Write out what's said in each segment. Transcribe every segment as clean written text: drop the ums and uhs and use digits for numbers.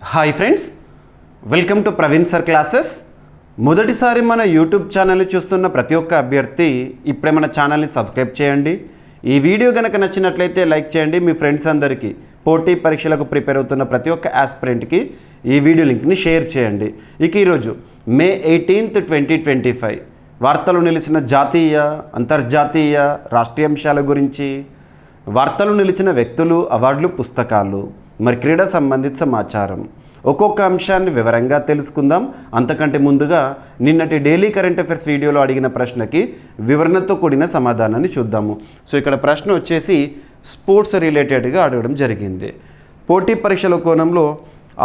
Hi friends, welcome to Praveen sir classes. మొదటిసారి మన YouTube ఛానల్ని చూస్తున్న ప్రతి ఒక్క అభ్యర్థి ఇప్పుడే మన ఛానల్ని సబ్స్క్రైబ్ చేయండి. ఈ వీడియో కనుక నచ్చినట్లయితే లైక్ చేయండి. మీ ఫ్రెండ్స్ అందరికీ, పోటీ పరీక్షలకు ప్రిపేర్ అవుతున్న ప్రతి ఒక్క ఆస్పిరెంట్కి ఈ వీడియో లింక్ని షేర్ చేయండి. ఇక ఈరోజు మే 18, 2025 వార్తలు నిలిచిన జాతీయ, అంతర్జాతీయ, రాష్ట్రీయ అంశాల గురించి, వార్తలు నిలిచిన వ్యక్తులు, అవార్డులు, పుస్తకాలు, మరి క్రీడా సంబంధిత సమాచారం, ఒక్కొక్క అంశాన్ని వివరంగా తెలుసుకుందాం. అంతకంటే ముందుగా నిన్నటి డైలీ కరెంట్ అఫైర్స్ వీడియోలో అడిగిన ప్రశ్నకి వివరణతో కూడిన సమాధానాన్ని చూద్దాము. సో ఇక్కడ ప్రశ్న వచ్చేసి స్పోర్ట్స్ రిలేటెడ్గా అడగడం జరిగింది. పోటీ పరీక్షల కోణంలో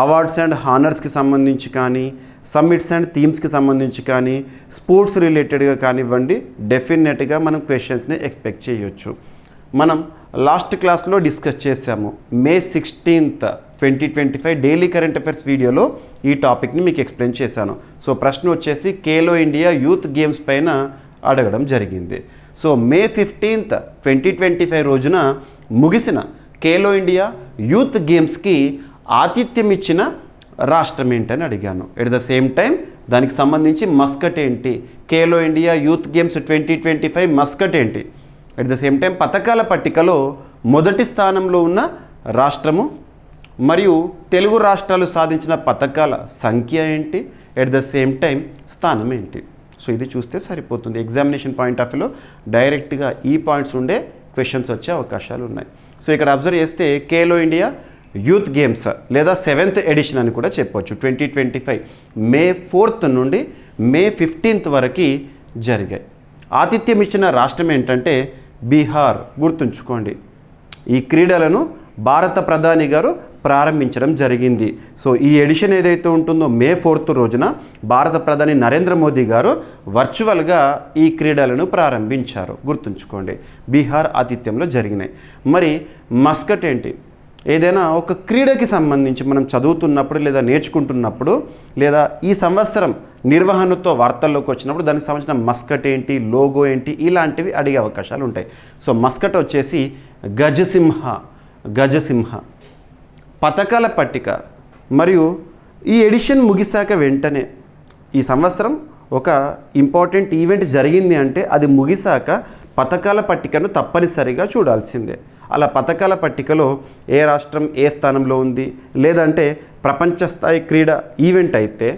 అవార్డ్స్ అండ్ హానర్స్కి సంబంధించి కానీ, సమ్మిట్స్ అండ్ థీమ్స్కి సంబంధించి కానీ, స్పోర్ట్స్ రిలేటెడ్గా కానివ్వండి, డెఫినెట్గా మనం క్వశ్చన్స్ని ఎక్స్పెక్ట్ చేయొచ్చు. మనం లాస్ట్ క్లాస్లో డిస్కస్ చేసాము. మే 16, 2025 డైలీ కరెంట్ అఫైర్స్ వీడియోలో ఈ టాపిక్ని మీకు ఎక్స్ప్లెయిన్ చేశాను. సో ప్రశ్న వచ్చేసి ఖేలో ఇండియా యూత్ గేమ్స్ పైన అడగడం జరిగింది. సో మే 15, 2025 రోజున ముగిసిన ఖేలో ఇండియా యూత్ గేమ్స్కి ఆతిథ్యం ఇచ్చిన రాష్ట్రం ఏంటని అడిగాను. ఎట్ ద సేమ్ టైం దానికి సంబంధించి మస్కట్ ఏంటి, Khelo India youth games 2025 Muscat ఏంటి, ఎట్ ద సేమ్ టైం పథకాల పట్టికలో మొదటి స్థానంలో ఉన్న రాష్ట్రము మరియు తెలుగు రాష్ట్రాలు సాధించిన పథకాల సంఖ్య ఏంటి, ఎట్ ద సేమ్ టైం స్థానం ఏంటి. సో ఇది చూస్తే సరిపోతుంది. ఎగ్జామినేషన్ పాయింట్ ఆఫ్ వ్యూలో డైరెక్ట్గా ఈ పాయింట్స్ ఉండే క్వశ్చన్స్ వచ్చే అవకాశాలు ఉన్నాయి. సో ఇక్కడ అబ్జర్వ్ చేస్తే ఖేలో ఇండియా యూత్ గేమ్స్ లేదా 7th ఎడిషన్ అని కూడా చెప్పవచ్చు. 2025 మే 4 నుండి మే 15 వరకు జరిగాయి. ఆతిథ్యం ఇచ్చిన రాష్ట్రం ఏంటంటే బీహార్. గుర్తుంచుకోండి, ఈ క్రీడలను భారత ప్రధాని గారు ప్రారంభించడం జరిగింది. సో ఈ ఎడిషన్ ఏదైతే ఉంటుందో మే 4 రోజున భారత ప్రధాని నరేంద్ర మోదీ గారు వర్చువల్గా ఈ క్రీడలను ప్రారంభించారు. గుర్తుంచుకోండి, బీహార్ ఆతిథ్యంలో జరిగినాయి. మరి మస్కట్ ఏంటి? ఏదైనా ఒక క్రీడకి సంబంధించి మనం చదువుతున్నప్పుడు లేదా నేర్చుకుంటున్నప్పుడు లేదా ఈ సంవత్సరం నిర్వహణతో వార్తల్లోకి వచ్చినప్పుడు దానికి సంబంధించిన మస్కట్ ఏంటి, లోగో ఏంటి, ఇలాంటివి అడిగే అవకాశాలు ఉంటాయి. సో మస్కట్ వచ్చేసి గజసింహ పథకాల పట్టిక. మరియు ఈ ఎడిషన్ ముగిశాక వెంటనే ఈ సంవత్సరం ఒక ఇంపార్టెంట్ ఈవెంట్ జరిగింది అంటే అది ముగిశాక పథకాల పట్టికను తప్పనిసరిగా చూడాల్సిందే. అలా పథకాల పట్టికలో ఏ రాష్ట్రం ఏ స్థానంలో ఉంది, లేదంటే ప్రపంచ స్థాయి క్రీడా ఈవెంట్ అయితే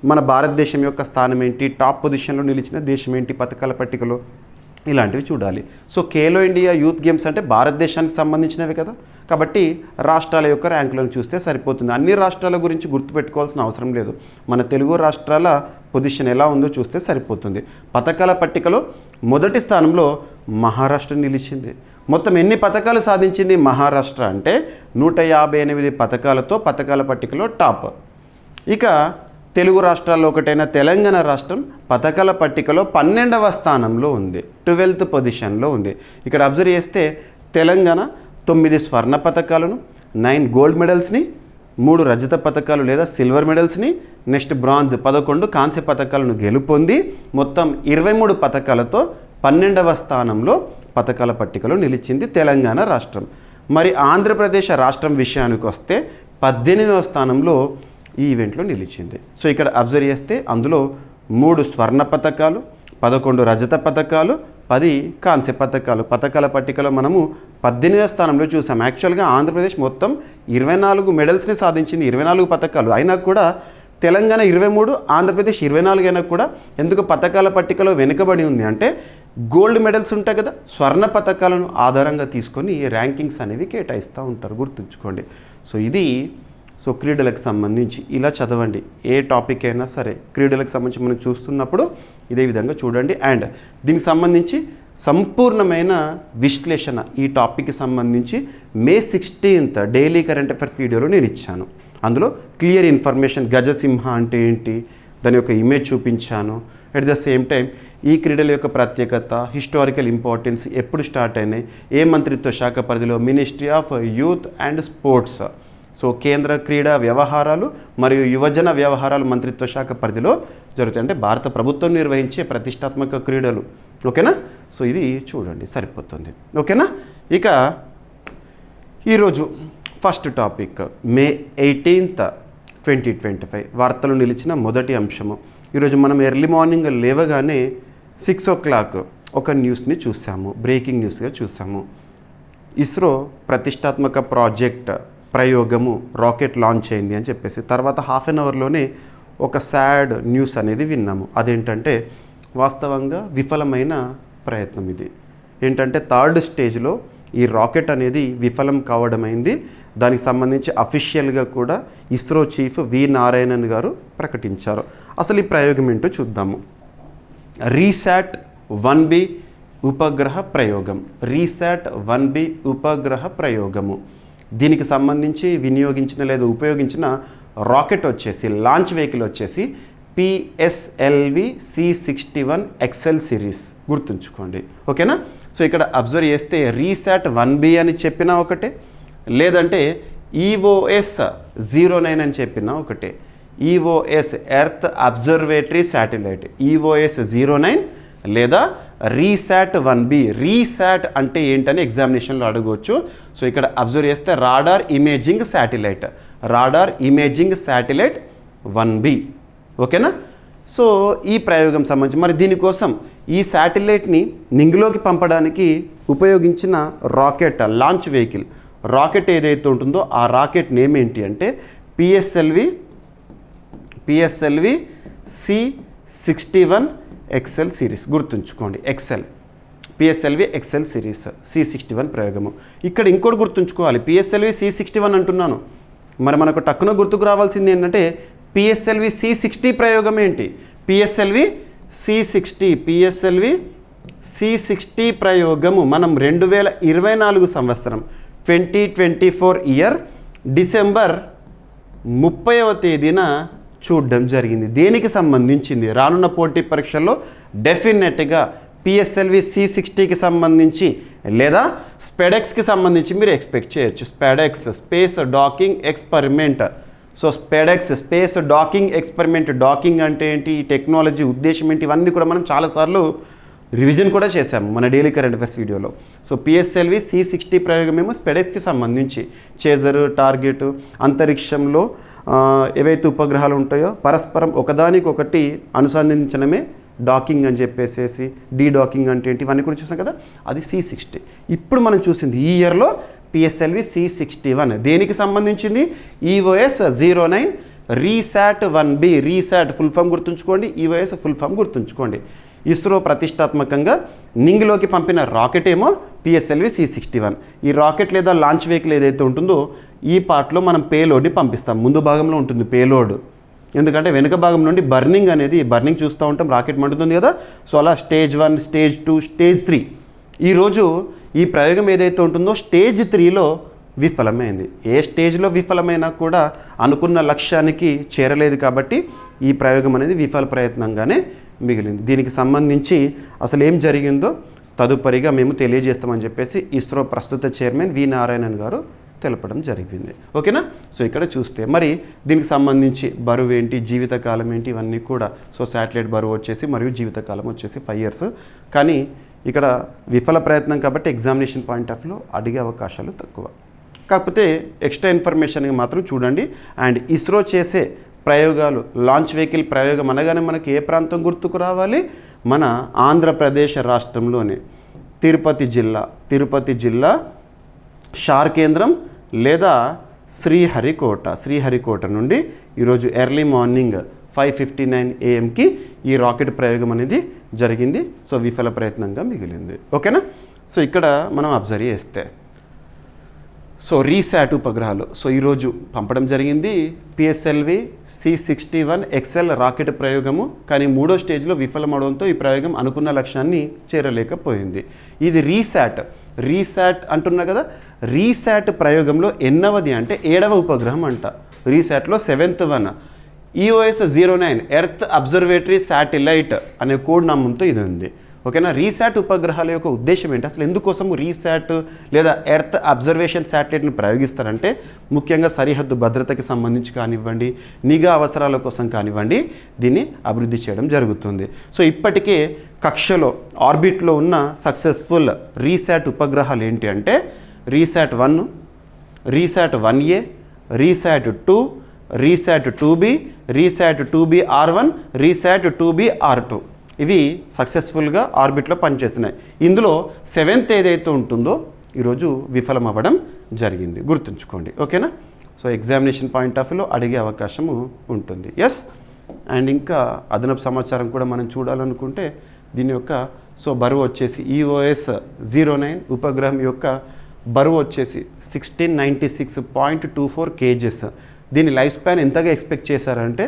మన భారతదేశం యొక్క స్థానం ఏంటి, టాప్ పొజిషన్లో నిలిచిన దేశం ఏంటి పథకాల పట్టికలో, ఇలాంటివి చూడాలి. So Khelo India youth games అంటే భారతదేశానికి సంబంధించినవి కదా, కాబట్టి రాష్ట్రాల యొక్క ర్యాంకులను చూస్తే సరిపోతుంది. అన్ని రాష్ట్రాల గురించి గుర్తుపెట్టుకోవాల్సిన అవసరం లేదు. మన తెలుగు రాష్ట్రాల పొజిషన్ ఎలా ఉందో చూస్తే సరిపోతుంది. పథకాల పట్టికలో మొదటి స్థానంలో మహారాష్ట్ర నిలిచింది. మొత్తం ఎన్ని పథకాలు సాధించింది మహారాష్ట్ర అంటే 158 పథకాలతో పథకాల పట్టికలో టాప్. ఇక తెలుగు రాష్ట్రాల్లో ఒకటైన తెలంగాణ రాష్ట్రం పథకాల పట్టికలో 12వ స్థానంలో ఉంది, 12th పొజిషన్లో ఉంది. ఇక్కడ అబ్జర్వ్ చేస్తే తెలంగాణ 9 స్వర్ణ పథకాలను, 9 గోల్డ్ మెడల్స్ని, 3 రజత పథకాలు లేదా సిల్వర్ మెడల్స్ని, నెక్స్ట్ బ్రాంజ్ 11 కాంస్య పథకాలను గెలుపొంది మొత్తం 23 పథకాలతో 12వ స్థానంలో పథకాల పట్టికలో నిలిచింది తెలంగాణ రాష్ట్రం. మరి ఆంధ్రప్రదేశ్ రాష్ట్రం విషయానికి వస్తే 18వ స్థానంలో ఈ ఈవెంట్లో నిలిచింది. సో ఇక్కడ అబ్జర్వ్ చేస్తే అందులో 3 స్వర్ణ పథకాలు, 11 రజత పథకాలు, 10 కాంస్య పథకాలు. పథకాల పట్టికలో మనము 18వ స్థానంలో చూసాం. యాక్చువల్గా ఆంధ్రప్రదేశ్ మొత్తం 24 మెడల్స్ని సాధించింది, 24 పథకాలు. అయినా కూడా తెలంగాణ 23, ఆంధ్రప్రదేశ్ 24 అయినా కూడా ఎందుకు పథకాల పట్టికలో వెనుకబడి ఉంది అంటే గోల్డ్ మెడల్స్ ఉంటాయి కదా, స్వర్ణ పథకాలను ఆధారంగా తీసుకొని ర్యాంకింగ్స్ అనేవి కేటాయిస్తూ ఉంటారు. గుర్తుంచుకోండి. సో ఇది క్రీడలకు సంబంధించి ఇలా చదవండి. ఏ టాపిక్ అయినా సరే క్రీడలకు సంబంధించి మనం చూస్తున్నప్పుడు ఇదే విధంగా చూడండి. అండ్ దీనికి సంబంధించి సంపూర్ణమైన విశ్లేషణ ఈ టాపిక్కి సంబంధించి మే 16 డైలీ కరెంట్ అఫైర్స్ వీడియోలో నేను ఇచ్చాను. అందులో క్లియర్ ఇన్ఫర్మేషన్, గజసింహ అంటే ఏంటి, దాని యొక్క ఇమేజ్ చూపించాను. అట్ ద సేమ్ టైం ఈ క్రీడల యొక్క ప్రత్యేకత, హిస్టారికల్ ఇంపార్టెన్స్, ఎప్పుడు స్టార్ట్ అయినాయి, ఏ మంత్రిత్వ శాఖ పరిధిలో, ministry of youth and sports, so కేంద్ర క్రీడా వ్యవహారాలు మరియు యువజన వ్యవహారాల మంత్రిత్వ శాఖ పరిధిలో జరుగుతాయి. అంటే భారత ప్రభుత్వం నిర్వహించే ప్రతిష్టాత్మక క్రీడలు. ఓకేనా? సో ఇది చూడండి సరిపోతుంది. ఓకేనా? ఇక ఈరోజు ఫస్ట్ టాపిక్ మే 18 2025 వార్తలు నిలిచిన మొదటి అంశము. ఈరోజు మనం ఎర్లీ మార్నింగ్ లేవగానే 6 o'clock ఒక న్యూస్ని చూసాము, బ్రేకింగ్ న్యూస్గా చూసాము. ఇస్రో ప్రతిష్టాత్మక ప్రాజెక్ట్ ప్రయోగము రాకెట్ లాంచ్ అయింది అని చెప్పేసి తర్వాత హాఫ్ అన్ అవర్లోనే ఒక సాడ్ న్యూస్ అనేది విన్నాము. అదేంటంటే వాస్తవంగా విఫలమైన ప్రయత్నం ఇది. ఏంటంటే 3rd స్టేజ్లో ఈ రాకెట్ అనేది విఫలం కావడమైంది. దానికి సంబంధించి అఫీషియల్గా కూడా ఇస్రో చీఫ్ వి నారాయణన్ గారు ప్రకటించారు. అసలు ఈ ప్రయోగం ఏంటో చూద్దాము. రీశాట్ 1B ఉపగ్రహ ప్రయోగం. రీశాట్ 1B ఉపగ్రహ ప్రయోగము. దీనికి సంబంధించి వినియోగించిన లేదా ఉపయోగించిన రాకెట్ వచ్చేసి లాంచ్ వెహికల్ వచ్చేసి PSLV C61 XL సిరీస్. గుర్తుంచుకోండి, ఓకేనా? సో ఇక్కడ అబ్జర్వ్ చేస్తే రీశాట్ 1B అని చెప్పినా ఒకటే, లేదంటే EOS 09 అని చెప్పినా ఒకటే. EOS earth observatory satellite EOS 09 లేదా రీశాట్ 1B. రీశాట్ అంటే ఏంటని ఎగ్జామినేషన్లో అడగవచ్చు. సో ఇక్కడ అబ్జర్వ్ చేస్తే radar imaging satellite, radar imaging satellite 1B, ఓకేనా? సో ఈ ప్రయోగం సంబంధించి మరి దీనికోసం ఈ శాటిలైట్ని నింగిలోకి పంపడానికి ఉపయోగించిన రాకెట్ లాంచ్ వెహికల్ రాకెట్ ఏదైతే ఉంటుందో ఆ రాకెట్ నేమ్ ఏంటి అంటే PSLV C61 XL సిరీస్. గుర్తుంచుకోండి, XL PSLV XL series C61 ప్రయోగము. ఇక్కడ ఇంకోటి గుర్తుంచుకోవాలి, PSLV C61 అంటున్నాను, మరి మనకు టక్కున గుర్తుకు రావాల్సింది ఏంటంటే PSLV C60 ప్రయోగం ఏంటి? PSLV C60 ప్రయోగము మనం 2024 సంవత్సరం 2024 ఇయర్ డిసెంబర్ 30వ తేదీన చూడడం జరిగింది. దేనికి సంబంధించింది? రానున్న పోటీ పరీక్షల్లో డెఫినెట్గా PSLV C60కి సంబంధించి లేదా స్పెడెక్స్కి సంబంధించి మీరు ఎక్స్పెక్ట్ చేయొచ్చు. SpaDeX space docking experiment. So SpaDeX space docking experiment. Docking అంటే ఏంటి, ఈ టెక్నాలజీ ఉద్దేశం ఏంటి, ఇవన్నీ కూడా మనం చాలాసార్లు రివిజన్ కూడా చేశాము మన డైలీ కరెంట్ అఫైర్స్ వీడియోలో. సో PSLV C60 ప్రయోగం ఏమో స్పెడెక్స్కి సంబంధించి చేజర్, టార్గెట్, అంతరిక్షంలో ఏవైతే ఉపగ్రహాలు ఉంటాయో పరస్పరం ఒకదానికొకటి అనుసంధానించడమే డాకింగ్ అని చెప్పేసి. డాకింగ్ అంటే ఏంటి, ఇవన్నీ కూడా చూసాం కదా, అది C60. ఇప్పుడు మనం చూసింది ఈ ఇయర్లో PSLV C61 దేనికి సంబంధించింది? EOS 09 RISAT 1B. RISAT full form గుర్తుంచుకోండి, EOS ఫుల్ ఫామ్ గుర్తుంచుకోండి. ఇస్రో ప్రతిష్టాత్మకంగా నింగిలోకి పంపిన రాకెట్ ఏమో PSLV C61. ఈ రాకెట్ లేదా లాంచ్ వెహికల్ ఏదైతే ఉంటుందో ఈ పార్ట్లో మనం పేలోడ్ని పంపిస్తాం. ముందు భాగంలో ఉంటుంది పేలోడ్, ఎందుకంటే వెనుక భాగం నుండి బర్నింగ్ చూస్తూ ఉంటాం, రాకెట్ మండుతుంది కదా. సో అలా స్టేజ్ 1, స్టేజ్ 2, స్టేజ్ 3. ఈరోజు ఈ ప్రయోగం ఏదైతే ఉంటుందో స్టేజ్ 3లో విఫలమైంది. ఏ స్టేజ్లో విఫలమైనా కూడా అనుకున్న లక్ష్యానికి చేరలేదు కాబట్టి ఈ ప్రయోగం అనేది విఫల ప్రయత్నంగానే మిగిలింది. దీనికి సంబంధించి అసలు ఏం జరిగిందో తదుపరిగా మేము తెలియజేస్తామని చెప్పేసి ఇస్రో ప్రస్తుత చైర్మన్ వి నారాయణన్ గారు తెలపడం జరిగింది, ఓకేనా? సో ఇక్కడ చూస్తే మరి దీనికి సంబంధించి బరువు ఏంటి, జీవితకాలం ఏంటి, ఇవన్నీ కూడా. సో శాటిలైట్ బరువు వచ్చేసి మరియు జీవితకాలం వచ్చేసి 5 years. కానీ ఇక్కడ విఫల ప్రయత్నం కాబట్టి ఎగ్జామినేషన్ పాయింట్ ఆఫ్ వ్యూలో అడిగే అవకాశాలు తక్కువ. కాకపోతే ఎక్స్ట్రా ఇన్ఫర్మేషన్గా మాత్రం చూడండి. అండ్ ఇస్రో చేసే ప్రయోగాలు, లాంచ్ వెహికల్ ప్రయోగం అనగానే మనకి ఏ ప్రాంతం గుర్తుకు రావాలి? మన ఆంధ్రప్రదేశ్ రాష్ట్రంలోనే తిరుపతి జిల్లా షార్ కేంద్రం లేదా శ్రీహరికోట నుండి ఈరోజు ఎర్లీ మార్నింగ్ 5:59 AM ఈ రాకెట్ ప్రయోగం అనేది జరిగింది. సో విఫల ప్రయత్నంగా మిగిలింది, ఓకేనా? సో ఇక్కడ మనం అబ్జర్వ్ చేస్తే సో రీశాట్ ఉపగ్రహాలు సో ఈరోజు పంపడం జరిగింది. PSLV C61 XL రాకెట్ ప్రయోగము. కానీ 3వ స్టేజ్లో విఫలమవడంతో ఈ ప్రయోగం అనుకున్న లక్ష్యాన్ని చేరలేకపోయింది. ఇది రీశాట్ అంటున్నా కదా. రీశాట్ ప్రయోగంలో ఎన్నవది అంటే 7వ ఉపగ్రహం అంట. రీశాట్లో 7th one. EOS 09 earth observatory satellite అనే కోడ్ నామంతో ఇది ఉంది, ఓకేనా? రీశాట్ ఉపగ్రహాల యొక్క ఉద్దేశం ఏంటి, అసలు ఎందుకోసం రీశాట్ లేదా ఎర్త్ అబ్జర్వేషన్ శాటిలైట్ని ప్రయోగిస్తారంటే ముఖ్యంగా సరిహద్దు భద్రతకి సంబంధించి కానివ్వండి, నిఘా అవసరాల కోసం కానివ్వండి దీన్ని అభివృద్ధి చేయడం జరుగుతుంది. సో ఇప్పటికే కక్షలో ఆర్బిట్లో ఉన్న సక్సెస్ఫుల్ రీశాట్ ఉపగ్రహాలు ఏంటి అంటే RISAT 1, RISAT 1A, RISAT 2, RISAT 2B, RISAT 2B-R1, RISAT 2B-R2 ఇవి సక్సెస్ఫుల్గా ఆర్బిట్లో పనిచేస్తున్నాయి. ఇందులో 7th ఏదైతే ఉంటుందో ఈరోజు విఫలం అవ్వడం జరిగింది, గుర్తుంచుకోండి. ఓకేనా? సో ఎగ్జామినేషన్ పాయింట్ ఆఫ్ వ్యూలో అడిగే అవకాశము ఉంటుంది. ఎస్. అండ్ ఇంకా అదనపు సమాచారం కూడా మనం చూడాలనుకుంటే దీని యొక్క బరువు వచ్చేసి EOS-09 ఉపగ్రహం యొక్క బరువు వచ్చేసి 1696.24 kgs. దీని లైఫ్ స్పాన్ ఎంతగా ఎక్స్పెక్ట్ చేశారంటే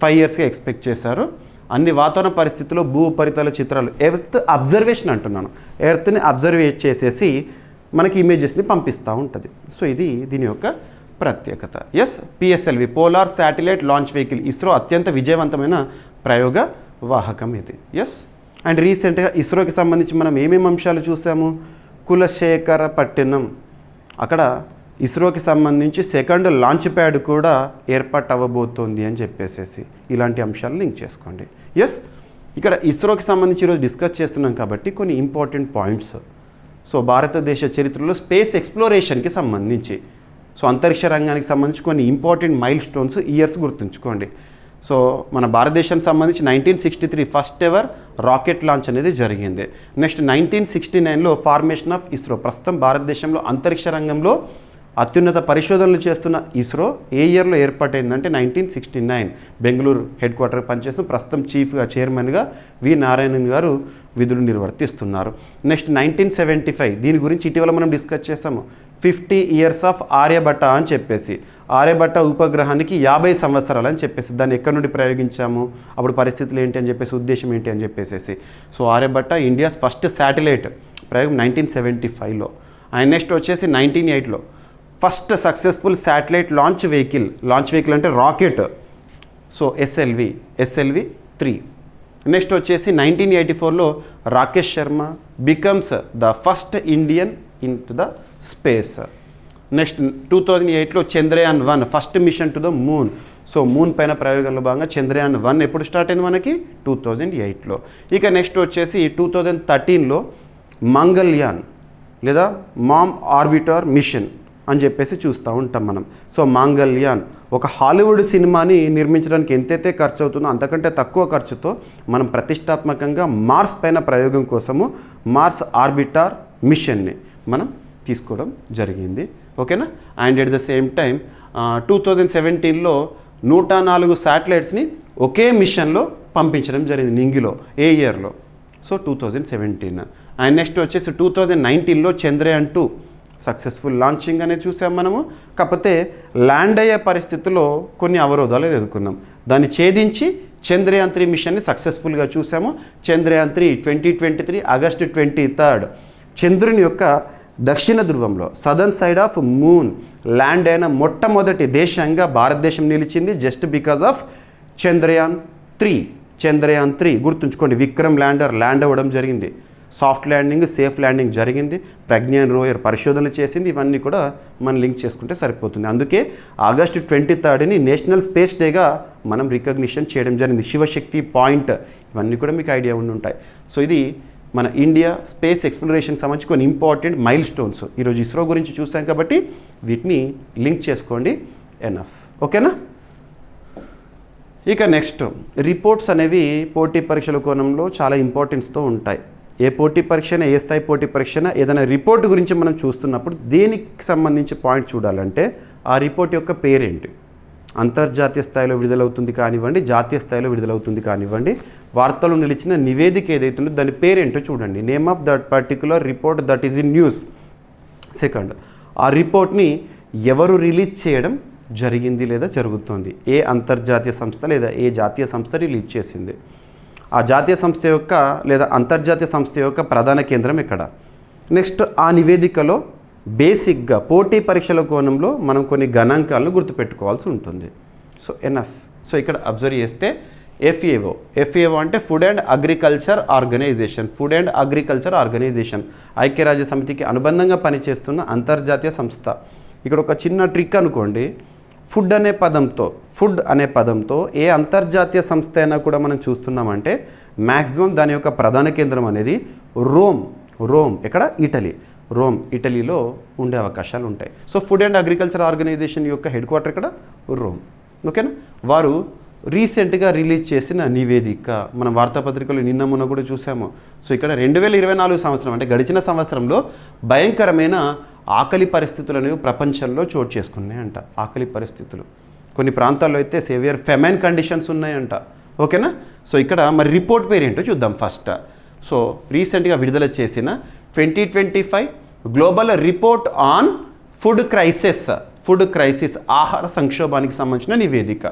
5 yearsగా ఎక్స్పెక్ట్ చేశారు. అన్ని వాతావరణ పరిస్థితుల్లో భూ ఉపరితల చిత్రాలు, ఎర్త్ అబ్జర్వేషన్ అంటున్నాను, ఎర్త్ని అబ్జర్వేట్ చేసేసి మనకి ఇమేజెస్ని పంపిస్తూ ఉంటుంది. సో ఇది దీని యొక్క ప్రత్యేకత. Yes. PSLV polar satellite launch vehicle, ISRO అత్యంత విజయవంతమైన ప్రయోగ వాహకం ఇది. ఎస్. అండ్ రీసెంట్గా ఇస్రోకి సంబంధించి మనం ఏమేమి అంశాలు చూసాము? కులశేఖరపట్నం, అక్కడ ఇస్రోకి సంబంధించి 2nd లాంచ్ ప్యాడ్ కూడా ఏర్పాటు అవ్వబోతోంది అని చెప్పేసి ఇలాంటి అంశాలు లింక్ చేసుకోండి. ఎస్. ఇక్కడ ఇస్రోకి సంబంధించి ఈరోజు డిస్కస్ చేస్తున్నాం కాబట్టి కొన్ని ఇంపార్టెంట్ పాయింట్స్. సో భారతదేశ చరిత్రలో స్పేస్ ఎక్స్ప్లోరేషన్కి సంబంధించి, సో అంతరిక్ష రంగానికి సంబంధించి కొన్ని ఇంపార్టెంట్ మైల్ స్టోన్స్, ఇయర్స్ గుర్తుంచుకోండి. సో మన భారతదేశానికి సంబంధించి 1963 ఫస్ట్ ఎవర్ రాకెట్ లాంచ్ అనేది జరిగింది. నెక్స్ట్ 1969లో ఫార్మేషన్ ఆఫ్ ఇస్రో. ప్రస్తుతం భారతదేశంలో అంతరిక్ష రంగంలో అత్యున్నత పరిశోధనలు చేస్తున్న ఇస్రో ఏ ఇయర్లో ఏర్పాటైందంటే 1969. బెంగళూరు హెడ్ క్వార్టర్ పనిచేస్తున్న ప్రస్తుతం చైర్మన్గా వి నారాయణన్ గారు విధులు నిర్వర్తిస్తున్నారు. నెక్స్ట్ 1975, దీని గురించి ఇటీవల మనం డిస్కస్ చేసాము. 50 years ఆఫ్ ఆర్యభట్ట అని చెప్పేసి, ఆర్యభట్ట ఉపగ్రహానికి 50 సంవత్సరాలు అని చెప్పేసి దాన్ని ఎక్కడి నుండి ప్రయోగించాము, అప్పుడు పరిస్థితులు ఏంటి అని చెప్పేసి, ఉద్దేశం ఏంటి అని చెప్పేసి. So Aryabhata India's first satellite ప్రయోగం 1975లో. అండ్ నెక్స్ట్ వచ్చేసి 1908లో first successful satellite launch vehicle అంటే రాకెట్. So SLV-3. నెక్స్ట్ వచ్చేసి 1984లో Rakesh Sharma becomes the first Indian into the space. Next 2008లో Chandrayaan one first mission to the moon. So moon పైన ప్రయోగంలో భాగంగా చంద్రయాన్-1 ఎప్పుడు స్టార్ట్ అయింది మనకి? 2008లో. ఇక నెక్స్ట్ వచ్చేసి 2013లో మంగళయాన్ లేదా మామ్ ఆర్బిటర్ మిషన్ అని చెప్పేసి చూస్తూ ఉంటాం మనం. సో మంగళయాన్ ఒక హాలీవుడ్ సినిమాని నిర్మించడానికి ఎంతైతే ఖర్చు అవుతుందో అంతకంటే తక్కువ ఖర్చుతో మనం ప్రతిష్టాత్మకంగా మార్స్ పైన ప్రయోగం కోసము మార్స్ ఆర్బిటర్ మిషన్ని మనం తీసుకోవడం జరిగింది. ఓకేనా? And at the same time 2017లో 104 శాటిలైట్స్ని ఒకే మిషన్లో పంపించడం జరిగింది నింగిలో. ఏ ఇయర్లో? సో 2017. అండ్ నెక్స్ట్ వచ్చేసి 2019లో చంద్రయాన్-2 సక్సెస్ఫుల్ లాంచింగ్ అనేది చూసాం మనము. కాకపోతే ల్యాండ్ అయ్యే పరిస్థితుల్లో కొన్ని అవరోధాలు ఎదుర్కొన్నాం. దాన్ని ఛేదించి చంద్రయాన్-3 మిషన్ని సక్సెస్ఫుల్గా చూసాము. చంద్రయాన్-3 2023 ఆగస్టు 23 చంద్రుని యొక్క దక్షిణ ధ్రువంలో southern side of moon land అయిన మొట్టమొదటి దేశంగా భారతదేశం నిలిచింది జస్ట్ బికాజ్ ఆఫ్ చంద్రయాన్-3 గుర్తుంచుకోండి. విక్రమ్ ల్యాండర్ ల్యాండ్ అవ్వడం జరిగింది. సాఫ్ట్ ల్యాండింగ్, సేఫ్ ల్యాండింగ్ జరిగింది. ప్రజ్ఞాన్ రోయర్ పరిశోధనలు చేసింది. ఇవన్నీ కూడా మనం లింక్ చేసుకుంటే సరిపోతుంది. అందుకే ఆగస్టు 23ని నేషనల్ స్పేస్ డేగా మనం రికగ్నిషన్ చేయడం జరిగింది. శివశక్తి పాయింట్, ఇవన్నీ కూడా మీకు ఐడియా ఉండి ఉంటాయి. సో ఇది మన ఇండియా స్పేస్ ఎక్స్ప్లోరేషన్ సంబంధించి కొన్ని ఇంపార్టెంట్ మైల్ స్టోన్స్ ఈరోజు ఇస్రో గురించి చూసాం కాబట్టి వీటిని లింక్ చేసుకోండి. ఎనఫ్. ఓకేనా? ఇక నెక్స్ట్ రిపోర్ట్స్ అనేవి పోటీ పరీక్షల కోణంలో చాలా ఇంపార్టెన్స్తో ఉంటాయి. ఏ పోటీ పరీక్షన, ఏ స్థాయి పోటీ పరీక్షన, ఏదైనా రిపోర్ట్ గురించి మనం చూస్తున్నప్పుడు దేనికి సంబంధించి పాయింట్ చూడాలంటే ఆ రిపోర్ట్ యొక్క పేరేంటి. అంతర్జాతీయ స్థాయిలో విడుదలవుతుంది కానివ్వండి, జాతీయ స్థాయిలో విడుదలవుతుంది కానివ్వండి, వార్తలు నిలిచిన నివేదిక ఏదైతుందో దాని పేరేంటో చూడండి. Name of that particular report that is in news. Second, ఆ రిపోర్ట్ని ఎవరు రిలీజ్ చేయడం జరిగింది లేదా జరుగుతుంది. ఏ అంతర్జాతీయ సంస్థ లేదా ఏ జాతీయ సంస్థ రిలీజ్ చేసింది. ఆ జాతీయ సంస్థ యొక్క లేదా అంతర్జాతీయ సంస్థ యొక్క ప్రధాన కేంద్రం ఎక్కడ. నెక్స్ట్ ఆ నివేదికలో బేసిక్గా పోటీ పరీక్షల కోణంలో మనం కొన్ని గణాంకాలను గుర్తుపెట్టుకోవాల్సి ఉంటుంది. So enough. సో ఇక్కడ అబ్జర్వ్ చేస్తే FAO అంటే ఫుడ్ అండ్ అగ్రికల్చర్ ఆర్గనైజేషన్ ఐక్యరాజ్య సమితికి అనుబంధంగా పనిచేస్తున్న అంతర్జాతీయ సంస్థ. ఇక్కడ ఒక చిన్న ట్రిక్ అనుకోండి. ఫుడ్ అనే పదంతో ఏ అంతర్జాతీయ సంస్థ అయినా కూడా మనం చూస్తున్నామంటే మ్యాక్సిమం దాని యొక్క ప్రధాన కేంద్రం అనేది రోమ్ ఎక్కడ? ఇటలీలో ఉండే అవకాశాలు ఉంటాయి. So food and agriculture organization యొక్క హెడ్ క్వార్టర్ ఇక్కడ రోమ్. ఓకేనా. వారు రీసెంట్గా రిలీజ్ చేసిన నివేదిక మనం వార్తాపత్రికలు నిన్న మొన్న కూడా చూసాము. సో ఇక్కడ 2024 సంవత్సరం అంటే గడిచిన సంవత్సరంలో భయంకరమైన ఆకలి పరిస్థితులు అనేవి ప్రపంచంలో చోటు చేసుకున్నాయంట. ఆకలి పరిస్థితులు కొన్ని ప్రాంతాల్లో అయితే సేవియర్ ఫెమైన్ కండిషన్స్ ఉన్నాయంట. ఓకేనా. సో ఇక్కడ మరి రిపోర్ట్ పేరు ఏంటో చూద్దాం ఫస్ట్. సో రీసెంట్గా విడుదల చేసిన 2025 global report on food crisis ఆహార సంక్షోభానికి సంబంధించిన నివేదిక.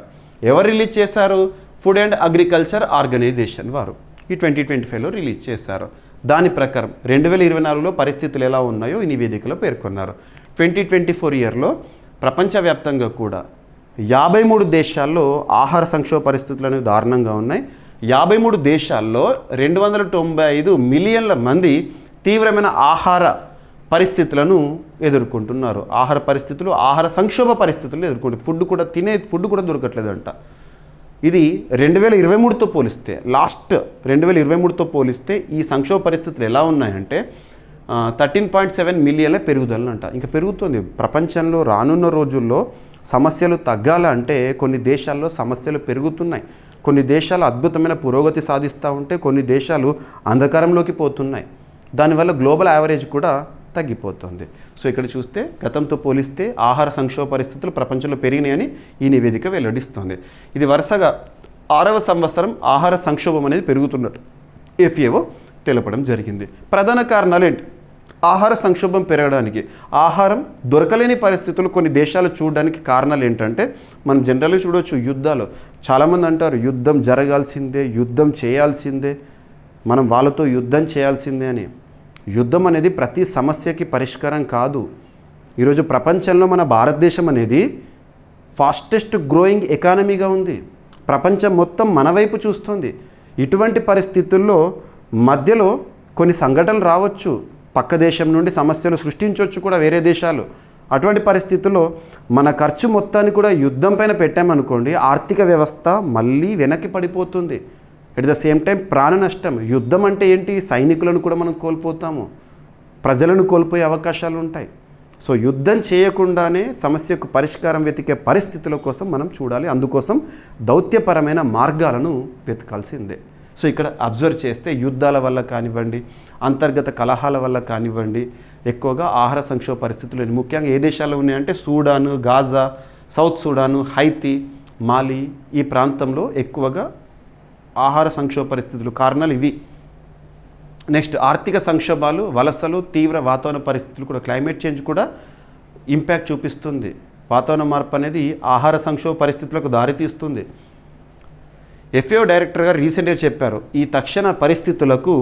ఎవరు రిలీజ్ చేశారు? ఫుడ్ అండ్ అగ్రికల్చర్ ఆర్గనైజేషన్ వారు ఈ 2025లో రిలీజ్ చేశారు. దాని ప్రకారం 2024లో పరిస్థితులు ఎలా ఉన్నాయో ఈ నివేదికలో పేర్కొన్నారు. 2024 ఇయర్లో ప్రపంచవ్యాప్తంగా కూడా 53 దేశాల్లో ఆహార సంక్షోభ పరిస్థితులు అనేవి దారుణంగా ఉన్నాయి. 53 దేశాల్లో 295 మిలియన్ల మంది తీవ్రమైన ఆహార పరిస్థితులను ఎదుర్కొంటున్నారు. ఆహార పరిస్థితులు, ఆహార సంక్షోభ పరిస్థితులను ఎదుర్కొంటారు. ఫుడ్ కూడా దొరకట్లేదంట. ఇది 2023తో పోలిస్తే 2023తో పోలిస్తే ఈ సంక్షోభ పరిస్థితులు ఎలా ఉన్నాయంటే 13.7 మిలియన్ల పెరుగుదలంట. ఇంకా పెరుగుతుంది. ప్రపంచంలో రానున్న రోజుల్లో సమస్యలు తగ్గాలంటే కొన్ని దేశాల్లో సమస్యలు పెరుగుతున్నాయి. కొన్ని దేశాలు అద్భుతమైన పురోగతి సాధిస్తూ ఉంటే కొన్ని దేశాలు అంధకారంలోకి పోతున్నాయి. దానివల్ల గ్లోబల్ యావరేజ్ కూడా తగ్గిపోతుంది. సో ఇక్కడ చూస్తే గతంతో పోలిస్తే ఆహార సంక్షోభ పరిస్థితులు ప్రపంచంలో పెరిగినాయని ఈ నివేదిక వెల్లడిస్తుంది. ఇది వరుసగా 6వ సంవత్సరం ఆహార సంక్షోభం అనేది పెరుగుతున్నట్టు FAO తెలపడం జరిగింది. ప్రధాన కారణాలు ఏంటి? ఆహార సంక్షోభం పెరగడానికి ఆహారం దొరకలేని పరిస్థితులు కొన్ని దేశాలు చూడడానికి కారణాలు ఏంటంటే మనం జనరల్గా చూడవచ్చు. యుద్ధాలు చాలామంది అంటారు యుద్ధం జరగాల్సిందే, యుద్ధం చేయాల్సిందే, మనం వాళ్ళతో యుద్ధం చేయాల్సిందే అని. యుద్ధం అనేది ప్రతి సమస్యకి పరిష్కారం కాదు. ఈరోజు ప్రపంచంలో మన భారతదేశం అనేది ఫాస్టెస్ట్ గ్రోయింగ్ ఎకానమీగా ఉంది. ప్రపంచం మొత్తం మన వైపు చూస్తుంది. ఇటువంటి పరిస్థితుల్లో మధ్యలో కొన్ని సంఘటనలు రావచ్చు. పక్క దేశం నుండి సమస్యలు సృష్టించవచ్చు కూడా వేరే దేశాలు. అటువంటి పరిస్థితుల్లో మన ఖర్చు మొత్తాన్ని కూడా యుద్ధం పైన పెట్టామనుకోండి, ఆర్థిక వ్యవస్థ మళ్ళీ వెనక్కి పడిపోతుంది. ఎట్ ద సేమ్ టైం ప్రాణ నష్టం. యుద్ధం అంటే ఏంటి? సైనికులను కూడా మనం కోల్పోతాము, ప్రజలను కోల్పోయే అవకాశాలు ఉంటాయి. సో యుద్ధం చేయకుండానే సమస్యకు పరిష్కారం వెతికే పరిస్థితుల కోసం మనం చూడాలి. అందుకోసం దౌత్యపరమైన మార్గాలను వెతకాల్సిందే. సో ఇక్కడ అబ్జర్వ్ చేస్తే యుద్ధాల వల్ల కానివ్వండి, అంతర్గత కలహాల వల్ల కానివ్వండి, ఎక్కువగా ఆహార సంక్షోభ పరిస్థితులు ముఖ్యంగా ఏ దేశాల్లో ఉన్నాయంటే Sudan, Gaza, South Sudan, Haiti, Mali ఈ ప్రాంతంలో ఎక్కువగా ఆహార సంక్షోభ పరిస్థితులు కారణాలు ఇవి. నెక్స్ట్ ఆర్థిక సంక్షోభాలు, వలసలు, తీవ్ర వాతావరణ పరిస్థితులు కూడా క్లైమేట్ చేంజ్ కూడా ఇంపాక్ట్ చూపిస్తుంది. వాతావరణ మార్పు అనేది ఆహార సంక్షోభ పరిస్థితులకు దారితీస్తుంది. FAO డైరెక్టర్ గారు రీసెంట్గా చెప్పారు, ఈ తక్షణ పరిస్థితులకు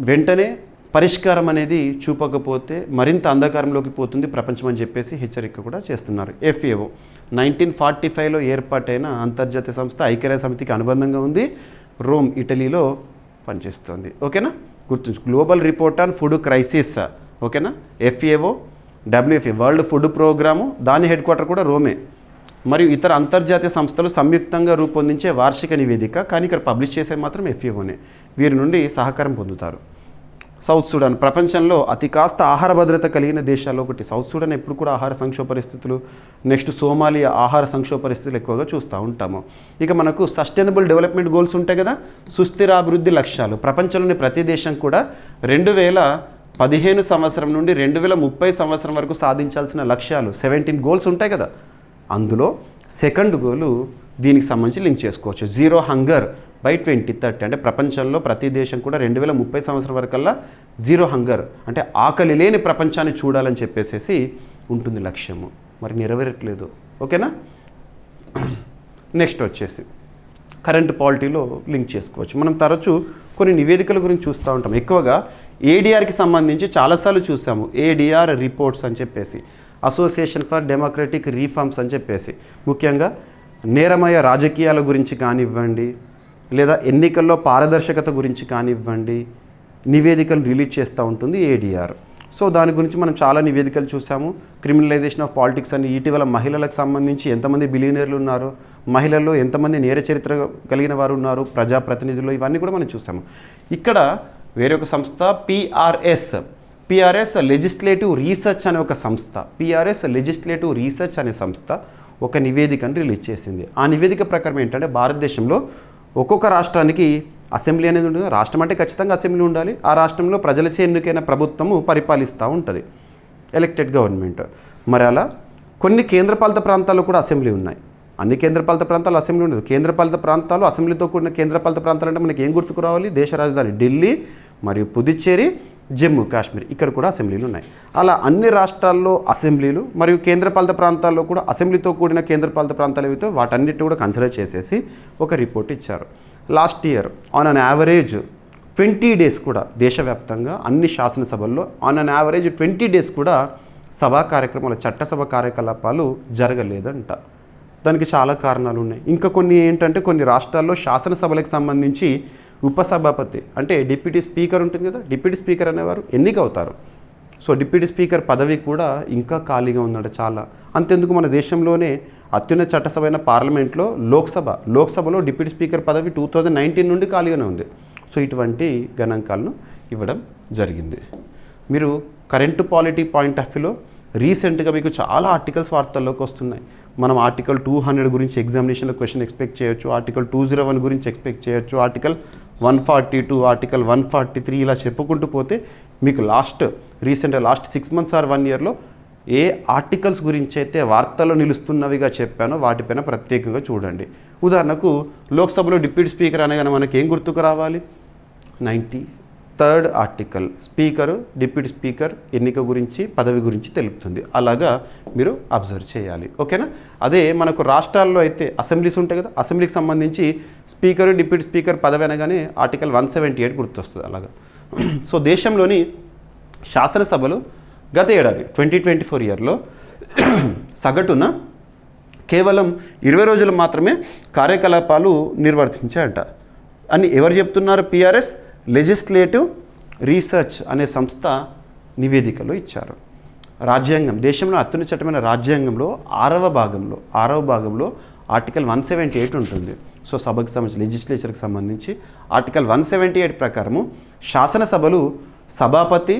వెంటనే పరిష్కారం అనేది చూపకపోతే మరింత అంధకారంలోకి పోతుంది ప్రపంచం అని చెప్పేసి హెచ్చరిక కూడా చేస్తున్నారు. FAO 1945లో ఏర్పాటైన అంతర్జాతీయ సంస్థ, ఐక్యరాజ్య సమితికి అనుబంధంగా ఉంది. రోమ్, ఇటలీలో పనిచేస్తుంది. ఓకేనా, గుర్తుంచు. Global report on food crisis. ఓకేనా, FAO, WFP world food programme, దాని హెడ్ క్వార్టర్ కూడా రోమే. మరియు ఇతర అంతర్జాతీయ సంస్థలు సంయుక్తంగా రూపొందించే వార్షిక నివేదిక, కానీ ఇక్కడ పబ్లిష్ చేసే మాత్రం FAOనే. వీరి నుండి సహకారం పొందుతారు. సౌత్ సూడాన్ ప్రపంచంలో అతి కాస్త ఆహార భద్రత కలిగిన దేశాల్లో ఒకటి. సౌత్ సూడాన్ ఎప్పుడు కూడా ఆహార సంక్షోభ పరిస్థితులు, నెక్స్ట్ సోమాలియా ఆహార సంక్షోభ పరిస్థితులు ఎక్కువగా చూస్తూ ఉంటాము. ఇక మనకు సస్టైనబుల్ డెవలప్మెంట్ గోల్స్ ఉంటాయి కదా, సుస్థిర అభివృద్ధి లక్ష్యాలు. ప్రపంచంలోని ప్రతి దేశం కూడా 2015 సంవత్సరం నుండి 2030 సంవత్సరం వరకు సాధించాల్సిన లక్ష్యాలు 17 గోల్స్ ఉంటాయి కదా. అందులో సెకండ్ గోలు దీనికి సంబంధించి లింక్ చేసుకోవచ్చు. 0 హంగర్ బై 2030. అంటే ప్రపంచంలో ప్రతి దేశం కూడా 2030 సంవత్సరం వరకల్లా 0 హంగర్ అంటే ఆకలి లేని ప్రపంచాన్ని చూడాలని చెప్పేసి ఉంటుంది లక్ష్యము. మరి నెరవేరట్లేదు. ఓకేనా. నెక్స్ట్ వచ్చేసి కరెంట్ పాలిటీలో లింక్ చేసుకోవచ్చు. మనం తరచూ కొన్ని నివేదికల గురించి చూస్తూ ఉంటాం. ఎక్కువగా ADRకి సంబంధించి చాలాసార్లు చూసాము. ADR రిపోర్ట్స్ అని చెప్పేసి, అసోసియేషన్ ఫర్ డెమోక్రటిక్ రీఫార్మ్స్ అని చెప్పేసి, ముఖ్యంగా నేరమయ రాజకీయాల గురించి కానివ్వండి, లేదా ఎన్నికల్లో పారదర్శకత గురించి కానివ్వండి, నివేదికలు రిలీజ్ చేస్తూ ఉంటుంది ADR. సో దాని గురించి మనం చాలా నివేదికలు చూసాము. క్రిమినలైజేషన్ ఆఫ్ పాలిటిక్స్ అని, ఇటీవల మహిళలకు సంబంధించి ఎంతమంది బిలియనీర్లు ఉన్నారు, మహిళల్లో ఎంతమంది నేర చరిత్ర కలిగిన వారు ఉన్నారు, ప్రజాప్రతినిధులు, ఇవన్నీ కూడా మనం చూసాము. ఇక్కడ వేరొక సంస్థ PRS లెజిస్లేటివ్ రీసెర్చ్ అనే ఒక సంస్థ, PRS లెజిస్లేటివ్ రీసెర్చ్ అనే సంస్థ ఒక నివేదికను రిలీజ్ చేసింది. ఆ నివేదిక ప్రకారం ఏంటంటే భారతదేశంలో ఒక్కొక్క రాష్ట్రానికి అసెంబ్లీ అనేది ఉంటుంది. రాష్ట్రం అంటే ఖచ్చితంగా అసెంబ్లీ ఉండాలి. ఆ రాష్ట్రంలో ప్రజలచే ఎన్నికైన ప్రభుత్వము పరిపాలిస్తూ ఉంటుంది, ఎలక్టెడ్ గవర్నమెంట్. మరి అలా కొన్ని కేంద్రపాలిత ప్రాంతాల్లో కూడా అసెంబ్లీ ఉన్నాయి. అన్ని కేంద్రపాలిత ప్రాంతాలు అసెంబ్లీ ఉండదు. కేంద్రపాలిత ప్రాంతాలు అసెంబ్లీతో కూడిన కేంద్రపాలిత ప్రాంతాలు అంటే మనకి ఏం గుర్తుకు రావాలి? దేశ రాజధాని ఢిల్లీ మరియు పుదుచ్చేరి, జమ్మూ కాశ్మీర్, ఇక్కడ కూడా అసెంబ్లీలు ఉన్నాయి. అలా అన్ని రాష్ట్రాల్లో అసెంబ్లీలు మరియు కేంద్రపాలిత ప్రాంతాల్లో కూడా అసెంబ్లీతో కూడిన కేంద్రపాలిత ప్రాంతాలు ఏవైతే వాటన్నిటిని కూడా కన్సిడర్ చేసేసి ఒక రిపోర్ట్ ఇచ్చారు. Last year on an average 20 days కూడా దేశవ్యాప్తంగా అన్ని శాసనసభల్లో ఆన్ అన్ యావరేజ్ 20 days కూడా సభా కార్యక్రమాలు, చట్టసభ కార్యకలాపాలు జరగలేదంట. దానికి చాలా కారణాలు ఉన్నాయి. ఇంకా కొన్ని ఏంటంటే కొన్ని రాష్ట్రాల్లో శాసనసభలకు సంబంధించి ఉపసభాపతి అంటే డిప్యూటీ స్పీకర్ ఉంటుంది కదా, డిప్యూటీ స్పీకర్ అనేవారు ఎన్నికవుతారు. సో డిప్యూటీ స్పీకర్ పదవి కూడా ఇంకా ఖాళీగా ఉందంట చాలా. అంతెందుకు మన దేశంలోనే అత్యున్నత చట్టసభ అయిన పార్లమెంట్లో లోక్సభలో డిప్యూటీ స్పీకర్ పదవి 2019 నుండి ఖాళీగానే ఉంది. సో ఇటువంటి గణాంకాలను ఇవ్వడం జరిగింది. మీరు కరెంటు పాలిటీ పాయింట్ ఆఫ్ వ్యూలో రీసెంట్గా మీకు చాలా ఆర్టికల్స్ వార్తల్లోకి వస్తున్నాయి. మనం ఆర్టికల్ 200 గురించి ఎగ్జామినేషన్లో క్వశ్చన్ ఎక్స్పెక్ట్ చేయొచ్చు, ఆర్టికల్ 201 గురించి ఎక్స్పెక్ట్ చేయొచ్చు, ఆర్టికల్ 142, ఆర్టికల్ 143 ఇలా చెప్పుకుంటూ పోతే మీకు లాస్ట్ 6 months ఆర్ 1 yearలో ఏ ఆర్టికల్స్ గురించి అయితే వార్తల్లో నిలుస్తున్నవిగా చెప్పానో వాటిపైన ప్రత్యేకంగా చూడండి. ఉదాహరణకు లోక్సభలో డిప్యూటీ స్పీకర్ అనగానే మనకి ఏం గుర్తుకు రావాలి? 93rd article speaker deputy speaker ఎన్నిక గురించి పదవి గురించి తెలుపుతుంది. అలాగా మీరు అబ్జర్వ్ చేయాలి. ఓకేనా? అదే మనకు రాష్ట్రాల్లో అయితే అసెంబ్లీస్ ఉంటాయి కదా, అసెంబ్లీకి సంబంధించి స్పీకరు డిప్యూటీ స్పీకర్ పదవి అనగానే ఆర్టికల్ 178 గుర్తొస్తుంది. అలాగా సో దేశంలోని శాసనసభలు గత ఏడాది 2024 ఇయర్లో సగటున కేవలం 20 రోజులు మాత్రమే కార్యకలాపాలు నిర్వర్తించాయట అని ఎవరు చెప్తున్నారు? పిఆర్ఎస్ లెజిస్లేటివ్ రీసెర్చ్ అనే సంస్థ నివేదికలో ఇచ్చారు. రాజ్యాంగం, దేశంలో అత్యున్నత చట్టమైన రాజ్యాంగంలో 6వ భాగంలో ఆర్టికల్ 178 ఉంటుంది. సో సభకు సంబంధించి లెజిస్లేచర్కి సంబంధించి ఆర్టికల్ 178 ప్రకారము శాసనసభలు సభాపతి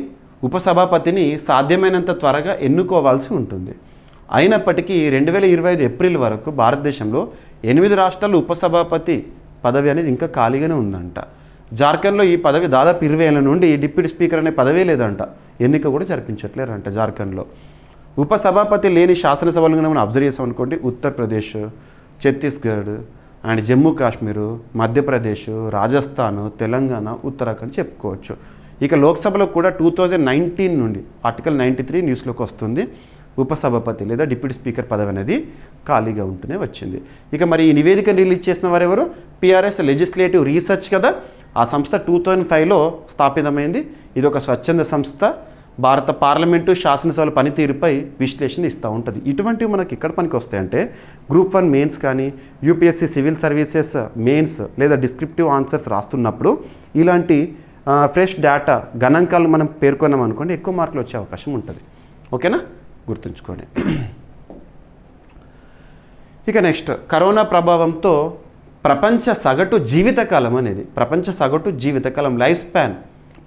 ఉపసభాపతిని సాధ్యమైనంత త్వరగా ఎన్నుకోవాల్సి ఉంటుంది. అయినప్పటికీ 2025 ఏప్రిల్ వరకు భారతదేశంలో 8 రాష్ట్రాల్లో ఉపసభాపతి పదవి అనేది ఇంకా ఖాళీగానే ఉందంట. జార్ఖండ్లో ఈ పదవి దాదాపు 20 ఏళ్ళ నుండి డిప్యూటీ స్పీకర్ అనే పదవే లేదంట, ఎన్నిక కూడా జరిపించట్లేరంట జార్ఖండ్లో. ఉపసభాపతి లేని శాసనసభలను మనం అబ్జర్వ్ చేసాం అనుకోండి, ఉత్తరప్రదేశ్, ఛత్తీస్గఢ్ అండ్ జమ్మూ కాశ్మీరు, మధ్యప్రదేశ్, రాజస్థాన్, తెలంగాణ, ఉత్తరాఖండ్ చెప్పుకోవచ్చు. ఇక లోక్సభలో కూడా 2019 నుండి ఆర్టికల్ 93 న్యూస్లోకి వస్తుంది, ఉపసభాపతి లేదా డిప్యూటీ స్పీకర్ పదవి అనేది ఖాళీగా ఉంటూనే వచ్చింది. ఇక మరి ఈ నివేదికను రిలీజ్ చేసిన వారెవరు? పిఆర్ఎస్ లెజిస్లేటివ్ రీసెర్చ్ కదా. ఆ సంస్థ 2005లో స్థాపితమైంది. ఇది ఒక స్వచ్ఛంద సంస్థ. భారత పార్లమెంటు శాసనసభల పనితీరుపై విశ్లేషణ ఇస్తూ ఉంటుంది. ఇటువంటివి మనకి ఎక్కడ పనికి వస్తాయంటే గ్రూప్ 1 మెయిన్స్ కానీ యూపీఎస్సీ సివిల్ సర్వీసెస్ మెయిన్స్ లేదా డిస్క్రిప్టివ్ ఆన్సర్స్ రాస్తున్నప్పుడు ఇలాంటి ఫ్రెష్ డేటా గణాంకాలను మనం పేర్కొన్నాం అనుకోండి, ఎక్కువ మార్కులు వచ్చే అవకాశం ఉంటుంది. ఓకేనా? గుర్తుంచుకోండి. ఇక నెక్స్ట్, కరోనా ప్రభావంతో ప్రపంచ సగటు జీవితకాలం లైఫ్ స్పాన్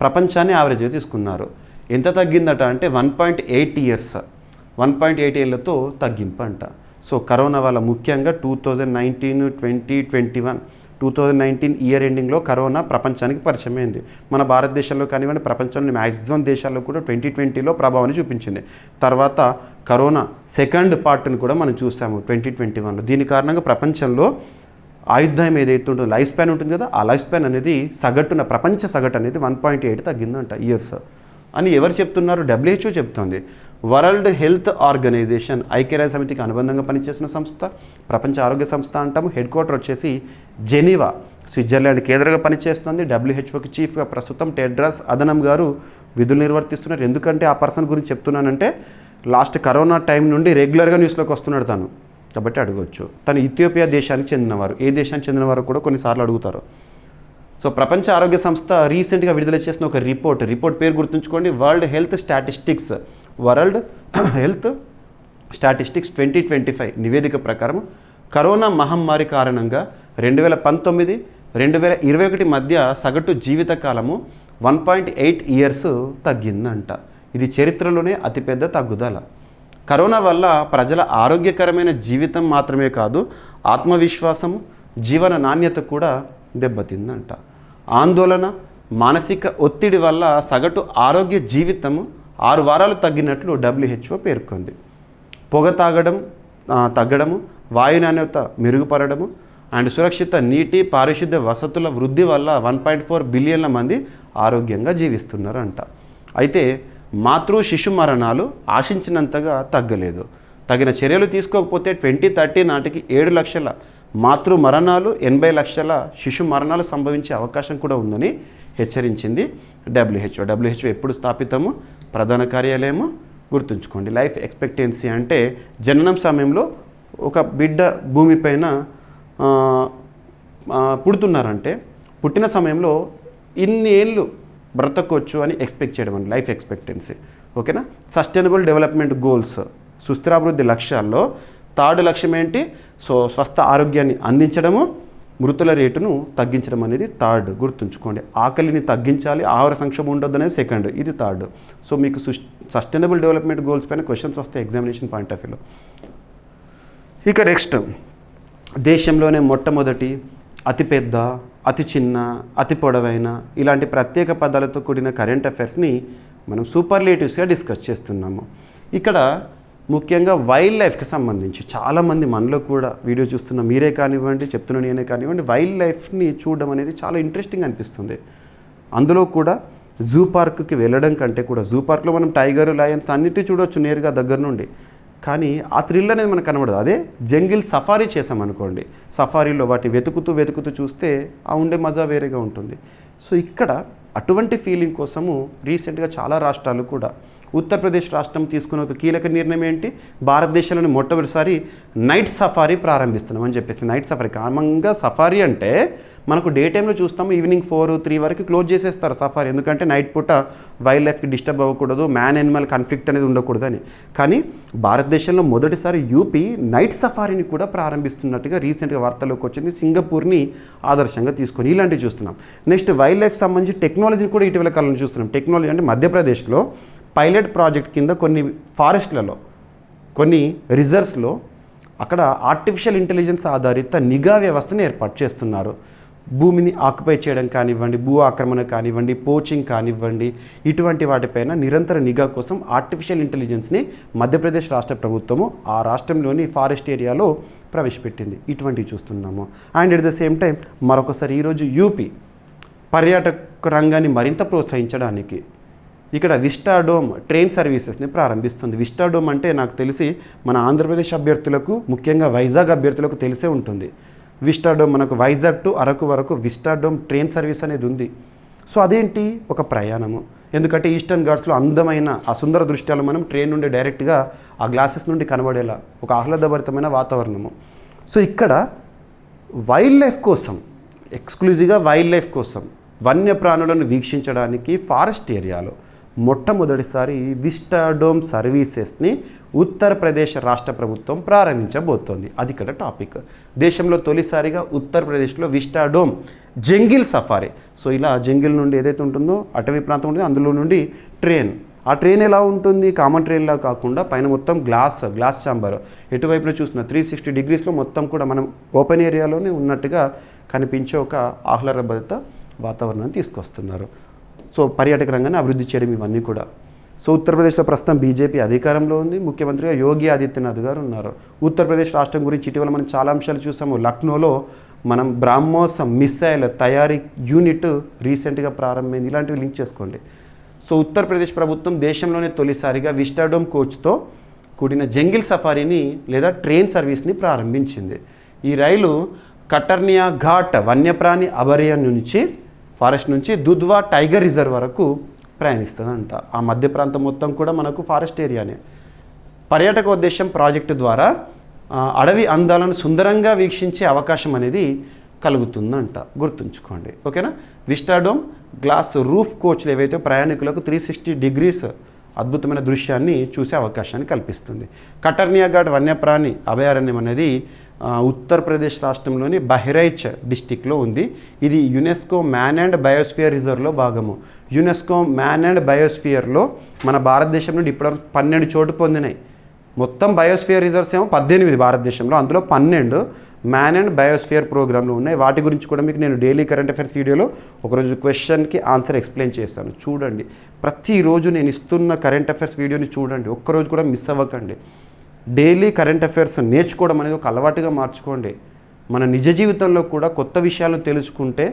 ప్రపంచాన్ని యావరేజ్గా తీసుకున్నారు. ఎంత తగ్గిందట అంటే 1.8 years, 1.8 ఏళ్లతో తగ్గింపు అంట. సో కరోనా వల్ల ముఖ్యంగా 2019, 2021, 2019 ఇయర్ ఎండింగ్లో కరోనా ప్రపంచానికి పరిచయమైంది. మన భారతదేశంలో కానివ్వండి, ప్రపంచంలోని మ్యాక్సిమం దేశాల్లో కూడా 2020లో ప్రభావాన్ని చూపించింది. తర్వాత కరోనా సెకండ్ పార్ట్ని కూడా మనం చూసాము 2021లో. దీని కారణంగా ప్రపంచంలో ఆయుర్దాయం ఏదైతే ఉంటుందో లైఫ్ స్పాన్ ఉంటుంది కదా, ఆ లైఫ్ స్పాన్ అనేది ప్రపంచ సగటు అనేది 1.8 తగ్గిందంట ఇయర్స్ అని ఎవరు చెప్తున్నారు? WHO చెప్తుంది. వరల్డ్ హెల్త్ ఆర్గనైజేషన్, ఐక్యరాజ్య సమితికి అనుబంధంగా పనిచేసిన సంస్థ, ప్రపంచ ఆరోగ్య సంస్థ అంటాము. హెడ్ క్వార్టర్ వచ్చేసి జెనీవా, స్విట్జర్లాండ్ కేంద్రంగా పనిచేస్తుంది. WHOకి చీఫ్గా ప్రస్తుతం టెడ్రాస్ అదనం గారు విధులు నిర్వర్తిస్తున్నారు. ఎందుకంటే ఆ పర్సన్ గురించి చెప్తున్నానంటే లాస్ట్ కరోనా టైం నుండి రెగ్యులర్గా న్యూస్లోకి వస్తున్నాడు తను, కాబట్టి అడగవచ్చు. తను ఇథియోపియా దేశానికి చెందినవారు. ఏ దేశానికి చెందినవారు కూడా కొన్నిసార్లు అడుగుతారు. సో ప్రపంచ ఆరోగ్య సంస్థ రీసెంట్గా విడుదల చేసిన ఒక రిపోర్ట్ పేరు గుర్తుంచుకోండి, వరల్డ్ హెల్త్ స్టాటిస్టిక్స్ 2025 నివేదిక ప్రకారం కరోనా మహమ్మారి కారణంగా 2019-2021 మధ్య సగటు జీవితకాలము 1.8 years తగ్గిందంట. ఇది చరిత్రలోనే అతిపెద్ద తగ్గుదల. కరోనా వల్ల ప్రజల ఆరోగ్యకరమైన జీవితం మాత్రమే కాదు, ఆత్మవిశ్వాసము, జీవన నాణ్యత కూడా దెబ్బతిందంట. ఆందోళన, మానసిక ఒత్తిడి వల్ల సగటు ఆరోగ్య జీవితము 6 వారాలు తగ్గినట్లు WHO పేర్కొంది. పొగ తగ్గడము, వాయు నాణ్యత మెరుగుపడము అండ్ సురక్షిత నీటి పారిశుద్ధ్య వసతుల వృద్ధి వల్ల 1.4 బిలియన్ల మంది ఆరోగ్యంగా జీవిస్తున్నారంట. అయితే శిశు మరణాలు ఆశించినంతగా తగ్గలేదు. తగిన చర్యలు తీసుకోకపోతే 2030 నాటికి 7 లక్షల మాతృ మరణాలు, 80 లక్షల శిశు మరణాలు సంభవించే అవకాశం కూడా ఉందని హెచ్చరించింది WHO ఎప్పుడు స్థాపితము? ప్రధాన కార్యాలయము గుర్తుంచుకోండి. లైఫ్ ఎక్స్పెక్టెన్సీ అంటే జననం సమయంలో ఒక బిడ్డ భూమిపైన పుడుతున్నారంటే పుట్టిన సమయంలో ఇన్ని ఏళ్ళు బ్రతకొచ్చు అని ఎక్స్పెక్ట్ చేయడం అండి లైఫ్ ఎక్స్పెక్టెన్సీ. ఓకేనా? సస్టైనబుల్ డెవలప్మెంట్ గోల్స్, సుస్థిరాభివృద్ధి లక్ష్యాల్లో 3rd లక్ష్యం ఏంటి? స్వస్థ ఆరోగ్యాన్ని అందించడము, మృతుల రేటును తగ్గించడం అనేది 3rd. గుర్తుంచుకోండి. ఆకలిని తగ్గించాలి, ఆహార సంక్షోభం ఉండొద్దు అనేది 2nd, ఇది 3rd. మీకు సస్టైనబుల్ డెవలప్మెంట్ గోల్స్ పైన క్వశ్చన్స్ వస్తాయి ఎగ్జామినేషన్ పాయింట్ ఆఫ్ వ్యూలో. ఇక నెక్స్ట్, దేశంలోనే మొట్టమొదటి, అతిపెద్ద, అతి చిన్న, అతి పొడవైన ఇలాంటి ప్రత్యేక పదాలతో కూడిన కరెంట్ అఫైర్స్ని మనం సూపర్లేటివ్స్గా డిస్కస్ చేస్తున్నాము. ఇక్కడ ముఖ్యంగా వైల్డ్ లైఫ్కి సంబంధించి చాలామంది మనలో కూడా వీడియో చూస్తున్న మీరే కానివ్వండి, చెప్తున్న నేనే కానివ్వండి, వైల్డ్ లైఫ్ని చూడడం అనేది చాలా ఇంట్రెస్టింగ్ అనిపిస్తుంది. అందులో కూడా జూ పార్క్కి వెళ్ళడం కంటే కూడా, జూ పార్క్లో మనం టైగర్, లయన్స్ అన్నిటినీ చూడవచ్చు నేరుగా దగ్గర నుండి, కానీ ఆ థ్రిల్ అనేది మనకు కనబడదు. అదే జంగిల్ సఫారీ చేసామనుకోండి, సఫారీలో వాటి వెతుకుతూ చూస్తే ఆ ఉండే మజా వేరేగా ఉంటుంది. ఇక్కడ అటువంటి ఫీలింగ్ కోసము రీసెంట్గా చాలా రాష్ట్రాలు కూడా, ఉత్తరప్రదేశ్ రాష్ట్రం తీసుకున్న ఒక కీలక నిర్ణయం ఏంటి? భారతదేశంలోని మొట్టమొదటిసారి నైట్ సఫారీ ప్రారంభిస్తున్నాం అని చెప్పేసి. నైట్ సఫారీ, కామన్గా సఫారీ అంటే మనకు డే టైంలో చూస్తాము, ఈవినింగ్ 4-3 వరకు క్లోజ్ చేసేస్తారు సఫారీ. ఎందుకంటే నైట్ పూట వైల్డ్ లైఫ్కి డిస్టర్బ్ అవ్వకూడదు, మ్యాన్ యానిమల్ కాన్ఫ్లిక్ట్ అనేది ఉండకూడదని. కానీ భారతదేశంలో మొదటిసారి యూపీ నైట్ సఫారీని కూడా ప్రారంభిస్తున్నట్టుగా రీసెంట్గా వార్తల్లోకి వచ్చింది. సింగపూర్ని ఆదర్శంగా తీసుకొని ఇలాంటివి చూస్తున్నాం. నెక్స్ట్, వైల్డ్ లైఫ్ సంబంధించి టెక్నాలజీని కూడా ఇటీవల కాలంలో చూస్తున్నాం. టెక్నాలజీ అంటే మధ్యప్రదేశ్లో పైలట్ ప్రాజెక్ట్ కింద కొన్ని ఫారెస్ట్లలో, కొన్ని రిజర్వ్స్లో అక్కడ ఆర్టిఫిషియల్ ఇంటెలిజెన్స్ ఆధారిత నిఘా వ్యవస్థను ఏర్పాటు చేస్తున్నారు. భూమిని ఆక్యుపై చేయడం కానివ్వండి, భూ ఆక్రమణ కానివ్వండి, పోచింగ్ కానివ్వండి, ఇటువంటి వాటిపైన నిరంతర నిఘా కోసం ఆర్టిఫిషియల్ ఇంటెలిజెన్స్ని మధ్యప్రదేశ్ రాష్ట్ర ప్రభుత్వము ఆ రాష్ట్రంలోని ఫారెస్ట్ ఏరియాలో ప్రవేశపెట్టింది. ఇటువంటివి చూస్తున్నాము. And at the same time మరొకసారి ఈరోజు యూపీ పర్యాటక రంగాన్ని మరింత ప్రోత్సహించడానికి ఇక్కడ విస్టాడోమ్ ట్రైన్ సర్వీసెస్ని ప్రారంభిస్తుంది. విస్టాడోమ్ అంటే నాకు తెలిసి మన ఆంధ్రప్రదేశ్ అభ్యర్థులకు, ముఖ్యంగా వైజాగ్ అభ్యర్థులకు తెలిసే ఉంటుంది. విస్టాడోమ్ మనకు వైజాగ్ టు అరకు వరకు విస్టాడోమ్ ట్రైన్ సర్వీస్ అనేది ఉంది. అదేంటి? ఒక ప్రయాణము. ఎందుకంటే ఈస్టర్న్ ఘాట్స్లో అందమైన ఆ సుందర దృశ్యాలు మనం ట్రైన్ నుండి డైరెక్ట్గా ఆ గ్లాసెస్ నుండి కనబడేలా ఒక ఆహ్లాదభరితమైన వాతావరణము. ఇక్కడ వైల్డ్ లైఫ్ కోసం, ఎక్స్క్లూజివ్గా వైల్డ్ లైఫ్ కోసం వన్యప్రాణులను వీక్షించడానికి ఫారెస్ట్ ఏరియాలో మొట్టమొదటిసారి విస్టాడోమ్ సర్వీసెస్ని ఉత్తరప్రదేశ్ రాష్ట్ర ప్రభుత్వం ప్రారంభించబోతోంది. అది ఇక్కడ టాపిక్. దేశంలో తొలిసారిగా ఉత్తరప్రదేశ్లో విస్టాడోమ్ జంగిల్ సఫారీ. ఇలా జంగిల్ నుండి ఏదైతే ఉంటుందో అటవీ ప్రాంతం ఉంటుందో అందులో నుండి ట్రైన్. ఆ ట్రైన్ ఎలా ఉంటుంది? కామన్ ట్రైన్లా కాకుండా పైన మొత్తం గ్లాస్ ఛాంబర్, ఎటువైపున చూసిన 360 డిగ్రీస్లో మొత్తం కూడా మనం ఓపెన్ ఏరియాలోనే ఉన్నట్టుగా కనిపించే ఒక ఆహ్లాదభరిత వాతావరణాన్ని తీసుకొస్తున్నారు. పర్యాటక రంగాన్ని అభివృద్ధి చేయడం ఇవన్నీ కూడా. ఉత్తరప్రదేశ్లో ప్రస్తుతం బీజేపీ అధికారంలో ఉంది. ముఖ్యమంత్రిగా యోగి ఆదిత్యనాథ్ గారు ఉన్నారు. ఉత్తరప్రదేశ్ రాష్ట్రం గురించి ఇటీవల మనం చాలా అంశాలు చూసాము. లక్నోలో మనం బ్రహ్మోస్ మిసైల్ తయారీ యూనిట్ రీసెంట్గా ప్రారంభమైంది. ఇలాంటివి లింక్ చేసుకోండి. ఉత్తరప్రదేశ్ ప్రభుత్వం దేశంలోనే తొలిసారిగా విస్టాడోమ్ కోచ్తో కూడిన జంగిల్ సఫారీని లేదా ట్రైన్ సర్వీస్ని ప్రారంభించింది. ఈ రైలు కటర్నియా ఘాట్ వన్యప్రాణి అభయారణ్యం నుంచి, ఫారెస్ట్ నుంచి దుధ్వా టైగర్ రిజర్వ్ వరకు ప్రయాణిస్తుందంట. ఆ మధ్య ప్రాంతం మొత్తం కూడా మనకు ఫారెస్ట్ ఏరియానే. పర్యాటకోద్దేశం ప్రాజెక్టు ద్వారా అడవి అందాలను సుందరంగా వీక్షించే అవకాశం అనేది కలుగుతుందంట. గుర్తుంచుకోండి. ఓకేనా? విస్టాడోమ్ గ్లాస్ రూఫ్ కోచ్లు ఏవైతే ప్రయాణికులకు 360 డిగ్రీస్ అద్భుతమైన దృశ్యాన్ని చూసే అవకాశాన్ని కల్పిస్తుంది. కటర్నియా ఘాట్ వన్యప్రాణి అభయారణ్యం అనేది ఉత్తరప్రదేశ్ రాష్ట్రంలోని బహ్రైచ్ డిస్టిక్లో ఉంది. ఇది యునెస్కో మ్యాన్ అండ్ బయోస్ఫియర్ రిజర్వ్లో భాగము. యునెస్కో మ్యాన్ అండ్ బయోస్ఫియర్లో మన భారతదేశం నుండి ఇప్పటివరకు 12 చోటు పొందినాయి. మొత్తం బయోస్ఫియర్ రిజర్వ్స్ ఏమో 18 భారతదేశంలో, అందులో 12 మ్యాన్ అండ్ బయోస్ఫియర్ ప్రోగ్రాంలు ఉన్నాయి. వాటి గురించి కూడా మీకు నేను డైలీ కరెంట్ అఫైర్స్ వీడియోలో ఒకరోజు క్వశ్చన్కి ఆన్సర్ ఎక్స్ప్లెయిన్ చేస్తాను. చూడండి, ప్రతిరోజు నేను ఇస్తున్న కరెంట్ అఫైర్స్ వీడియోని చూడండి, ఒక్కరోజు కూడా మిస్ అవ్వకండి. డైలీ కరెంట్ అఫైర్స్ నేర్చుకోవడం అనేది ఒక అలవాటుగా మార్చుకోండి. మన నిజ జీవితంలో కూడా కొత్త విషయాలు తెలుసుకుంటే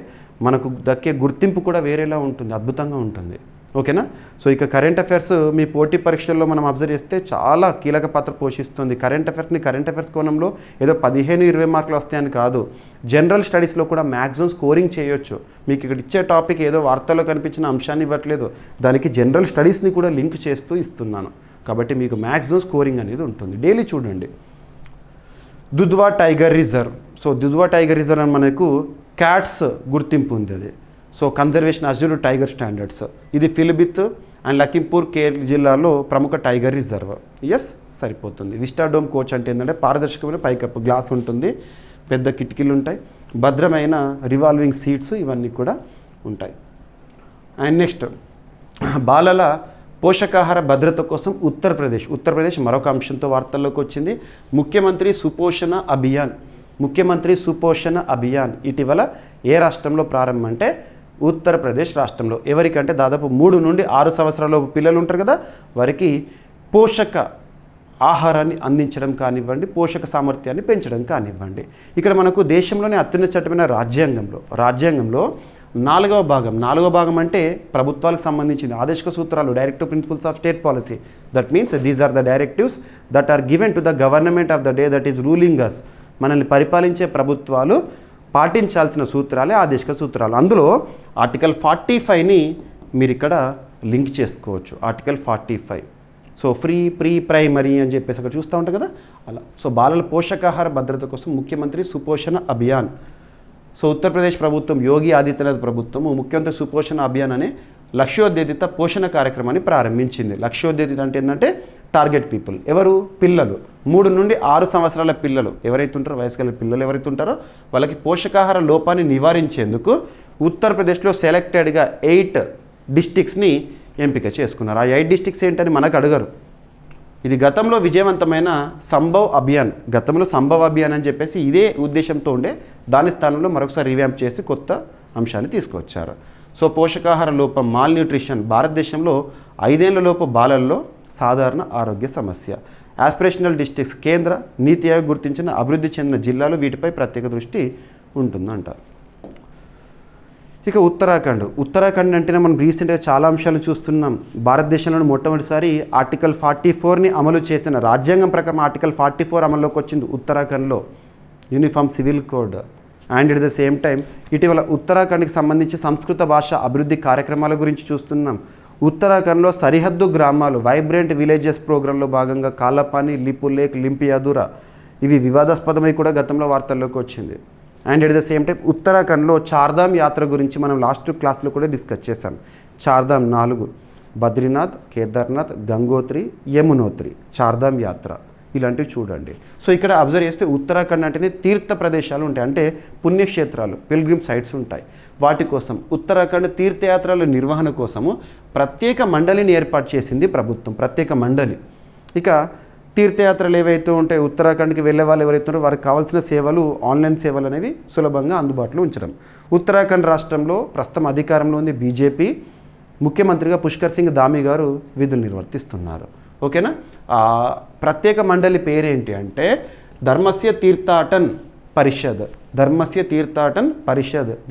మనకు దక్కే గుర్తింపు కూడా వేరేలా ఉంటుంది, అద్భుతంగా ఉంటుంది. ఓకేనా? సో ఇక కరెంట్ అఫైర్స్ మీ పోటీ పరీక్షల్లో మనం అబ్జర్వ్ చేస్తే చాలా కీలక పాత్ర పోషిస్తుంది. కరెంట్ అఫైర్స్ కోణంలో ఏదో 15-20 మార్కులు వస్తాయని కాదు, జనరల్ స్టడీస్లో కూడా మ్యాక్సిమం స్కోరింగ్ చేయొచ్చు. మీకు ఇక్కడ ఇచ్చే టాపిక్ ఏదో వార్తల్లో కనిపించిన అంశాన్ని ఇవ్వట్లేదు, దానికి జనరల్ స్టడీస్ని కూడా లింక్ చేస్తూ ఇస్తున్నాను. కాబట్టి మీకు మ్యాక్సిమం స్కోరింగ్ అనేది ఉంటుంది. డైలీ చూడండి. Dudhwa tiger reserve. So Dudhwa tiger reserve అని మనకు క్యాట్స్ గుర్తింపు ఉంది. అది so conservation assured tiger standards. ఇది ఫిలిభిత్ అండ్ లఖింపూర్ కేర్ జిల్లాలో ప్రముఖ టైగర్ రిజర్వ్. ఎస్, సరిపోతుంది. విస్టాడోమ్ కోచ్ అంటే ఏంటంటే పారదర్శకమైన పైకప్పు, గ్లాస్ ఉంటుంది, పెద్ద కిటికీలు ఉంటాయి, భద్రమైన రివాల్వింగ్ సీట్స్ ఇవన్నీ కూడా ఉంటాయి. అండ్ నెక్స్ట్, బాలల పోషకాహార భద్రత కోసం ఉత్తరప్రదేశ్ మరొక అంశంతో వార్తల్లోకి వచ్చింది. ముఖ్యమంత్రి సుపోషణ అభియాన్ ఇటీవల ఏ రాష్ట్రంలో ప్రారంభం అంటే ఉత్తరప్రదేశ్ రాష్ట్రంలో. ఎవరికంటే దాదాపు 3 నుండి 6 సంవత్సరాల పిల్లలు ఉంటారు కదా, వారికి పోషక ఆహారాన్ని అందించడం కానివ్వండి, పోషక సామర్థ్యాన్ని పెంచడం కానివ్వండి. ఇక్కడ మనకు దేశంలోనే అత్యున్నత చట్టమైన రాజ్యాంగంలో 4వ భాగం అంటే ప్రభుత్వాలకు సంబంధించిన ఆదేశిక సూత్రాలు, directive principles of state policy. That means these are the directives that are given to the government of the day that is ruling us. మనల్ని పరిపాలించే ప్రభుత్వాలు పాటించాల్సిన సూత్రాలే ఆదేశిక సూత్రాలు. అందులో ఆర్టికల్ 45ని మీరు ఇక్కడ లింక్ చేసుకోవచ్చు. Article 45. So free, pre, primary అని చెప్పేసి అక్కడ చూస్తూ ఉంటాం కదా, అలా. సో బాలల పోషకాహార భద్రత కోసం ముఖ్యమంత్రి సుపోషణ అభియాన్. సో ఉత్తరప్రదేశ్ ప్రభుత్వం, యోగి ఆదిత్యనాథ్ ప్రభుత్వము ముఖ్యమంత్రి సుపోషణ అభియాన్ అనే లక్ష్యోద్దేశిత పోషణ కార్యక్రమాన్ని ప్రారంభించింది. లక్ష్యోద్దేశిత అంటే ఏంటంటే టార్గెట్ పీపుల్ ఎవరు? పిల్లలు. 3 నుండి 6 సంవత్సరాల పిల్లలు ఎవరైతే ఉంటారో, వయసుగల పిల్లలు ఎవరైతే ఉంటారో వాళ్ళకి పోషకాహార లోపాన్ని నివారించేందుకు ఉత్తరప్రదేశ్లో సెలెక్టెడ్గా 8 డిస్టిక్స్ని ఎంపిక చేసుకున్నారు. ఆ 8 డిస్టిక్స్ ఏంటని మనకు అడగరు. ఇది గతంలో విజయవంతమైన సంభవ్ అభియాన్ అని చెప్పేసి ఇదే ఉద్దేశంతో ఉండే, దాని స్థానంలో మరొకసారి రివ్యాంప్ చేసి కొత్త అంశాన్ని తీసుకొచ్చారు. సో పోషకాహార లోపం, మాల్ న్యూట్రిషన్ భారతదేశంలో 5 ఏళ్ల లోపు బాలల్లో సాధారణ ఆరోగ్య సమస్య. ఆస్పిరేషనల్ డిస్ట్రిక్ట్స్ కేంద్ర నీతి ఆయోగ్ గుర్తించిన అభివృద్ధి చెందిన జిల్లాలు వీటిపై ప్రత్యేక దృష్టి ఉంటుందంట. ఇక ఉత్తరాఖండ్ అంటేనే మనం రీసెంట్గా చాలా అంశాలు చూస్తున్నాం. భారతదేశంలోని మొట్టమొదటిసారి ఆర్టికల్ 44ని అమలు చేసిన, రాజ్యాంగం ప్రకారం ఆర్టికల్ 44 అమల్లోకి వచ్చింది ఉత్తరాఖండ్లో, uniform civil code. And at the same time ఇటీవల ఉత్తరాఖండ్కి సంబంధించి సంస్కృత భాష అభివృద్ధి కార్యక్రమాల గురించి చూస్తున్నాం. ఉత్తరాఖండ్లో సరిహద్దు గ్రామాలు వైబ్రెంట్ విలేజెస్ ప్రోగ్రాంలో భాగంగా కాలపాని, లిపులేక్, లింపియాదురా ఇవి వివాదాస్పదమై కూడా గతంలో వార్తల్లోకి వచ్చింది. And at the same time ఉత్తరాఖండ్లో చార్ధామ్ యాత్ర గురించి మనం లాస్ట్ క్లాస్లో కూడా డిస్కస్ చేశాం. చార్ధామ్ 4: బద్రీనాథ్, కేదార్నాథ్, గంగోత్రి, యమునోత్రి. చార్ధామ్ యాత్ర ఇలాంటివి చూడండి. సో ఇక్కడ అబ్జర్వ్ చేస్తే ఉత్తరాఖండ్ అంటేనే తీర్థ ప్రదేశాలు ఉంటాయి, అంటే పుణ్యక్షేత్రాలు, పిల్గ్రిమ్ సైట్స్ ఉంటాయి. వాటి కోసం ఉత్తరాఖండ్ తీర్థయాత్రల నిర్వహణ కోసము ప్రత్యేక మండలిని ఏర్పాటు చేసింది ప్రభుత్వం, ప్రత్యేక మండలి. ఇక తీర్థయాత్రలు ఏవైతే ఉంటాయి, ఉత్తరాఖండ్కి వెళ్ళే వాళ్ళు ఎవరైతే ఉన్నారో వారికి కావాల్సిన సేవలు, ఆన్లైన్ సేవలు అనేవి సులభంగా అందుబాటులో ఉంచడం. ఉత్తరాఖండ్ రాష్ట్రంలో ప్రస్తుతం అధికారంలో ఉంది బీజేపీ. ముఖ్యమంత్రిగా పుష్కర్ సింగ్ ధామీ గారు విధులు నిర్వర్తిస్తున్నారు. ఓకేనా? ప్రత్యేక మండలి పేరేంటి అంటే ధర్మస్య తీర్థాటన్ పరిషద్.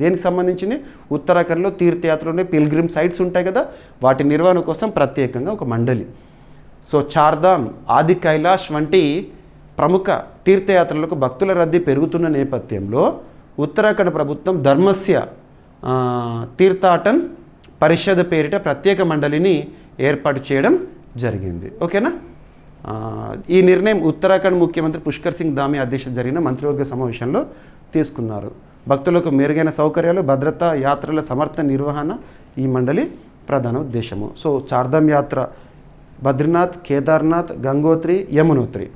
దేనికి సంబంధించింది? ఉత్తరాఖండ్లో తీర్థయాత్రలు, పిల్గ్రిమ్ సైట్స్ ఉంటాయి కదా, వాటి నిర్వహణ కోసం ప్రత్యేకంగా ఒక మండలి. సో చార్ధామ్, ఆది కైలాష్ వంటి ప్రముఖ తీర్థయాత్రలకు భక్తుల రద్దీ పెరుగుతున్న నేపథ్యంలో ఉత్తరాఖండ్ ప్రభుత్వం ధర్మస్య తీర్థాటన్ పరిషద్ పేరిట ప్రత్యేక మండలిని ఏర్పాటు చేయడం జరిగింది. ఓకేనా? ఈ నిర్ణయం ఉత్తరాఖండ్ ముఖ్యమంత్రి పుష్కర్ సింగ్ ధామీ అధ్యక్షత జరిగిన మంత్రివర్గ సమావేశంలో తీసుకున్నారు. భక్తులకు మెరుగైన సౌకర్యాలు, భద్రత, యాత్రల సమర్థ నిర్వహణ ఈ మండలి ప్రధాన ఉద్దేశము. సో చార్ధామ్ యాత్ర బద్రీనాథ్, కేదార్నాథ్, గంగోత్రి, యమునోత్రి.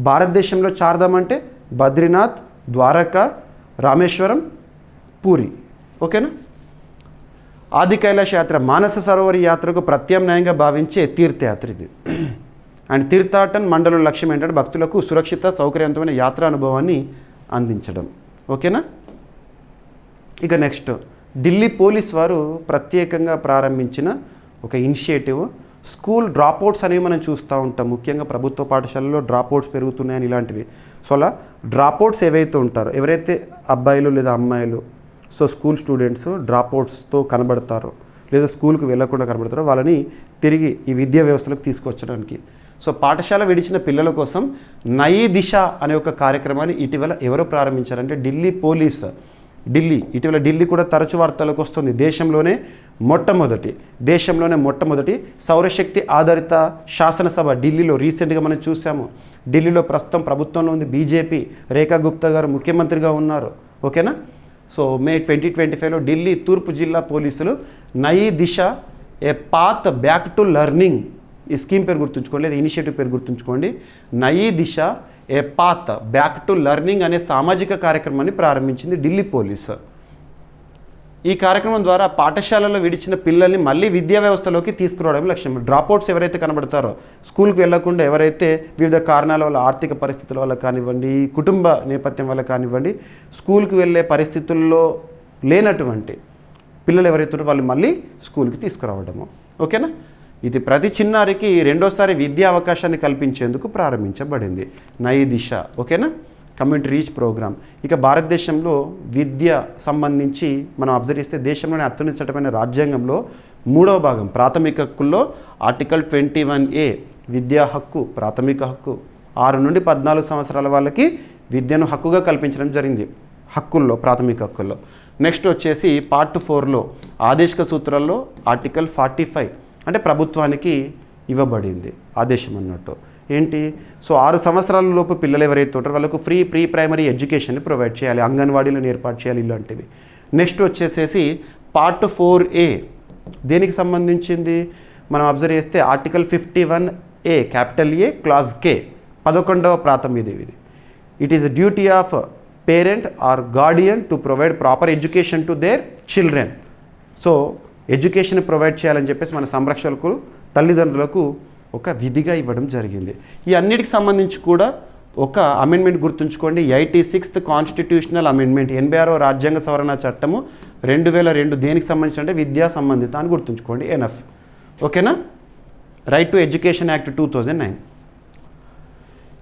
భారతదేశంలో చార్ధామ్ అంటే బద్రీనాథ్, ద్వారకా, రామేశ్వరం, పూరి. ఓకేనా? ఆది కైలాష్ యాత్ర మానస సరోవరి యాత్రకు ప్రత్యామ్నాయంగా భావించే తీర్థయాత్ర ఇది. అండ్ తీర్థాటన్ మండలం లక్ష్యం ఏంటంటే భక్తులకు సురక్షిత సౌకర్యవంతమైన యాత్రా అనుభవాన్ని అందించడం. ఓకేనా. ఇక నెక్స్ట్ ఢిల్లీ పోలీస్ వారు ప్రత్యేకంగా ప్రారంభించిన ఒక ఇనిషియేటివ్ స్కూల్ డ్రాప్అవుట్స్ అనేవి మనం చూస్తూ ఉంటాం. ముఖ్యంగా ప్రభుత్వ పాఠశాలలో డ్రాప్అవుట్స్ పెరుగుతున్నాయని ఇలాంటివి. సో అలా డ్రాప్అవుట్స్ ఏవైతే ఉంటారో, ఎవరైతే అబ్బాయిలు లేదా అమ్మాయిలు సో స్కూల్ స్టూడెంట్స్ డ్రాప్అవుట్స్తో కనబడతారో లేదా స్కూల్కి వెళ్ళకుండా కనబడతారో వాళ్ళని తిరిగి ఈ విద్యా వ్యవస్థలోకి తీసుకొచ్చడానికి సో పాఠశాల విడిచిన పిల్లల కోసం నయీ దిశ అనే ఒక కార్యక్రమాన్ని ఇటీవల ఎవరు ప్రారంభించారంటే ఢిల్లీ పోలీస్. ఇటీవల ఢిల్లీ కూడా తరచు వార్తలకు వస్తుంది. దేశంలోనే మొట్టమొదటి సౌరశక్తి ఆధారిత శాసనసభ ఢిల్లీలో రీసెంట్గా మనం చూసాము. ఢిల్లీలో ప్రస్తుతం ప్రభుత్వంలో ఉంది బీజేపీ. రేఖా గుప్తా గారు ముఖ్యమంత్రిగా ఉన్నారు. ఓకేనా. సో మే 2025లో ఢిల్లీ తూర్పు జిల్లా పోలీసులు నయీ దిశ ఏ పాత్ బ్యాక్ టు లెర్నింగ్, ఈ స్కీమ్ పేరు గుర్తుంచుకోండి లేదా ఇనిషియేటివ్ పేరు గుర్తుంచుకోండి. నయీ దిశ ఏ పాత్ బ్యాక్ టు లెర్నింగ్ అనే సామాజిక కార్యక్రమాన్ని ప్రారంభించింది ఢిల్లీ పోలీసు. ఈ కార్యక్రమం ద్వారా పాఠశాలలో విడిచిన పిల్లల్ని మళ్ళీ విద్యా వ్యవస్థలోకి తీసుకురావడం లక్ష్యం. డ్రాప్అవుట్స్ ఎవరైతే కనబడతారో, స్కూల్కి వెళ్లకుండా ఎవరైతే వివిధ కారణాల వల్ల, ఆర్థిక పరిస్థితుల వల్ల కానివ్వండి, కుటుంబ నేపథ్యం వల్ల కానివ్వండి, స్కూల్కి వెళ్ళే పరిస్థితుల్లో లేనటువంటి పిల్లలు ఎవరైతే ఉన్నారో వాళ్ళు మళ్ళీ స్కూల్కి తీసుకురావడము. ఓకేనా. ఇది ప్రతి చిన్నారికి రెండోసారి విద్యా అవకాశాన్ని కల్పించేందుకు ప్రారంభించబడింది నయీ దిశ. ఓకేనా. Community reach program. ఇక భారతదేశంలో విద్య సంబంధించి మనం అబ్జర్వ్ చేస్తే దేశంలోని అత్యున్నత చట్టమైన రాజ్యాంగంలో 3వ భాగం ప్రాథమిక హక్కుల్లో ఆర్టికల్ 21A విద్యా హక్కు, ప్రాథమిక హక్కు. 6 నుండి 14 సంవత్సరాల వాళ్ళకి విద్యను హక్కుగా కల్పించడం జరిగింది హక్కుల్లో, ప్రాథమిక హక్కుల్లో. నెక్స్ట్ వచ్చేసి పార్ట్ 4లో ఆదేశిక సూత్రాల్లో ఆర్టికల్ 45 అంటే ప్రభుత్వానికి ఇవ్వబడింది ఆదేశం అన్నట్టు. ఏంటి? సో 6 సంవత్సరాల లోపు పిల్లలు ఎవరైతే ఉంటారో వాళ్ళకు ప్రీ ప్రైమరీ ఎడ్యుకేషన్ని ప్రొవైడ్ చేయాలి, అంగన్వాడీలను ఏర్పాటు చేయాలి, ఇలాంటివి. నెక్స్ట్ వచ్చేసేసి పార్ట్ 4A దేనికి సంబంధించింది మనం అబ్జర్వ్ చేస్తే article 51A capital A clause K 11వ ప్రాథమిక ఇది. It is duty of parent are Guardian to provide proper education to their children. So education provide చేయాలని చెప్పేసి మన సంరక్షకులు తల్లిదండ్రులకు ఒక విధిగా ఇవ్వడం జరిగింది. ఈ అన్నిటికి సంబంధించి కూడా ఒక అమెండ్మెంట్ గుర్తుంచుకోండి. 86th కాన్స్టిట్యూషనల్ అమెండ్మెంట్, 86వ రాజ్యాంగ సవరణ చట్టము 2002 దేనికి సంబంధించి అంటే విద్యా సంబంధిత అని గుర్తుంచుకోండి, ఎన్ఎఫ్. ఓకేనా. Right to education act 2009.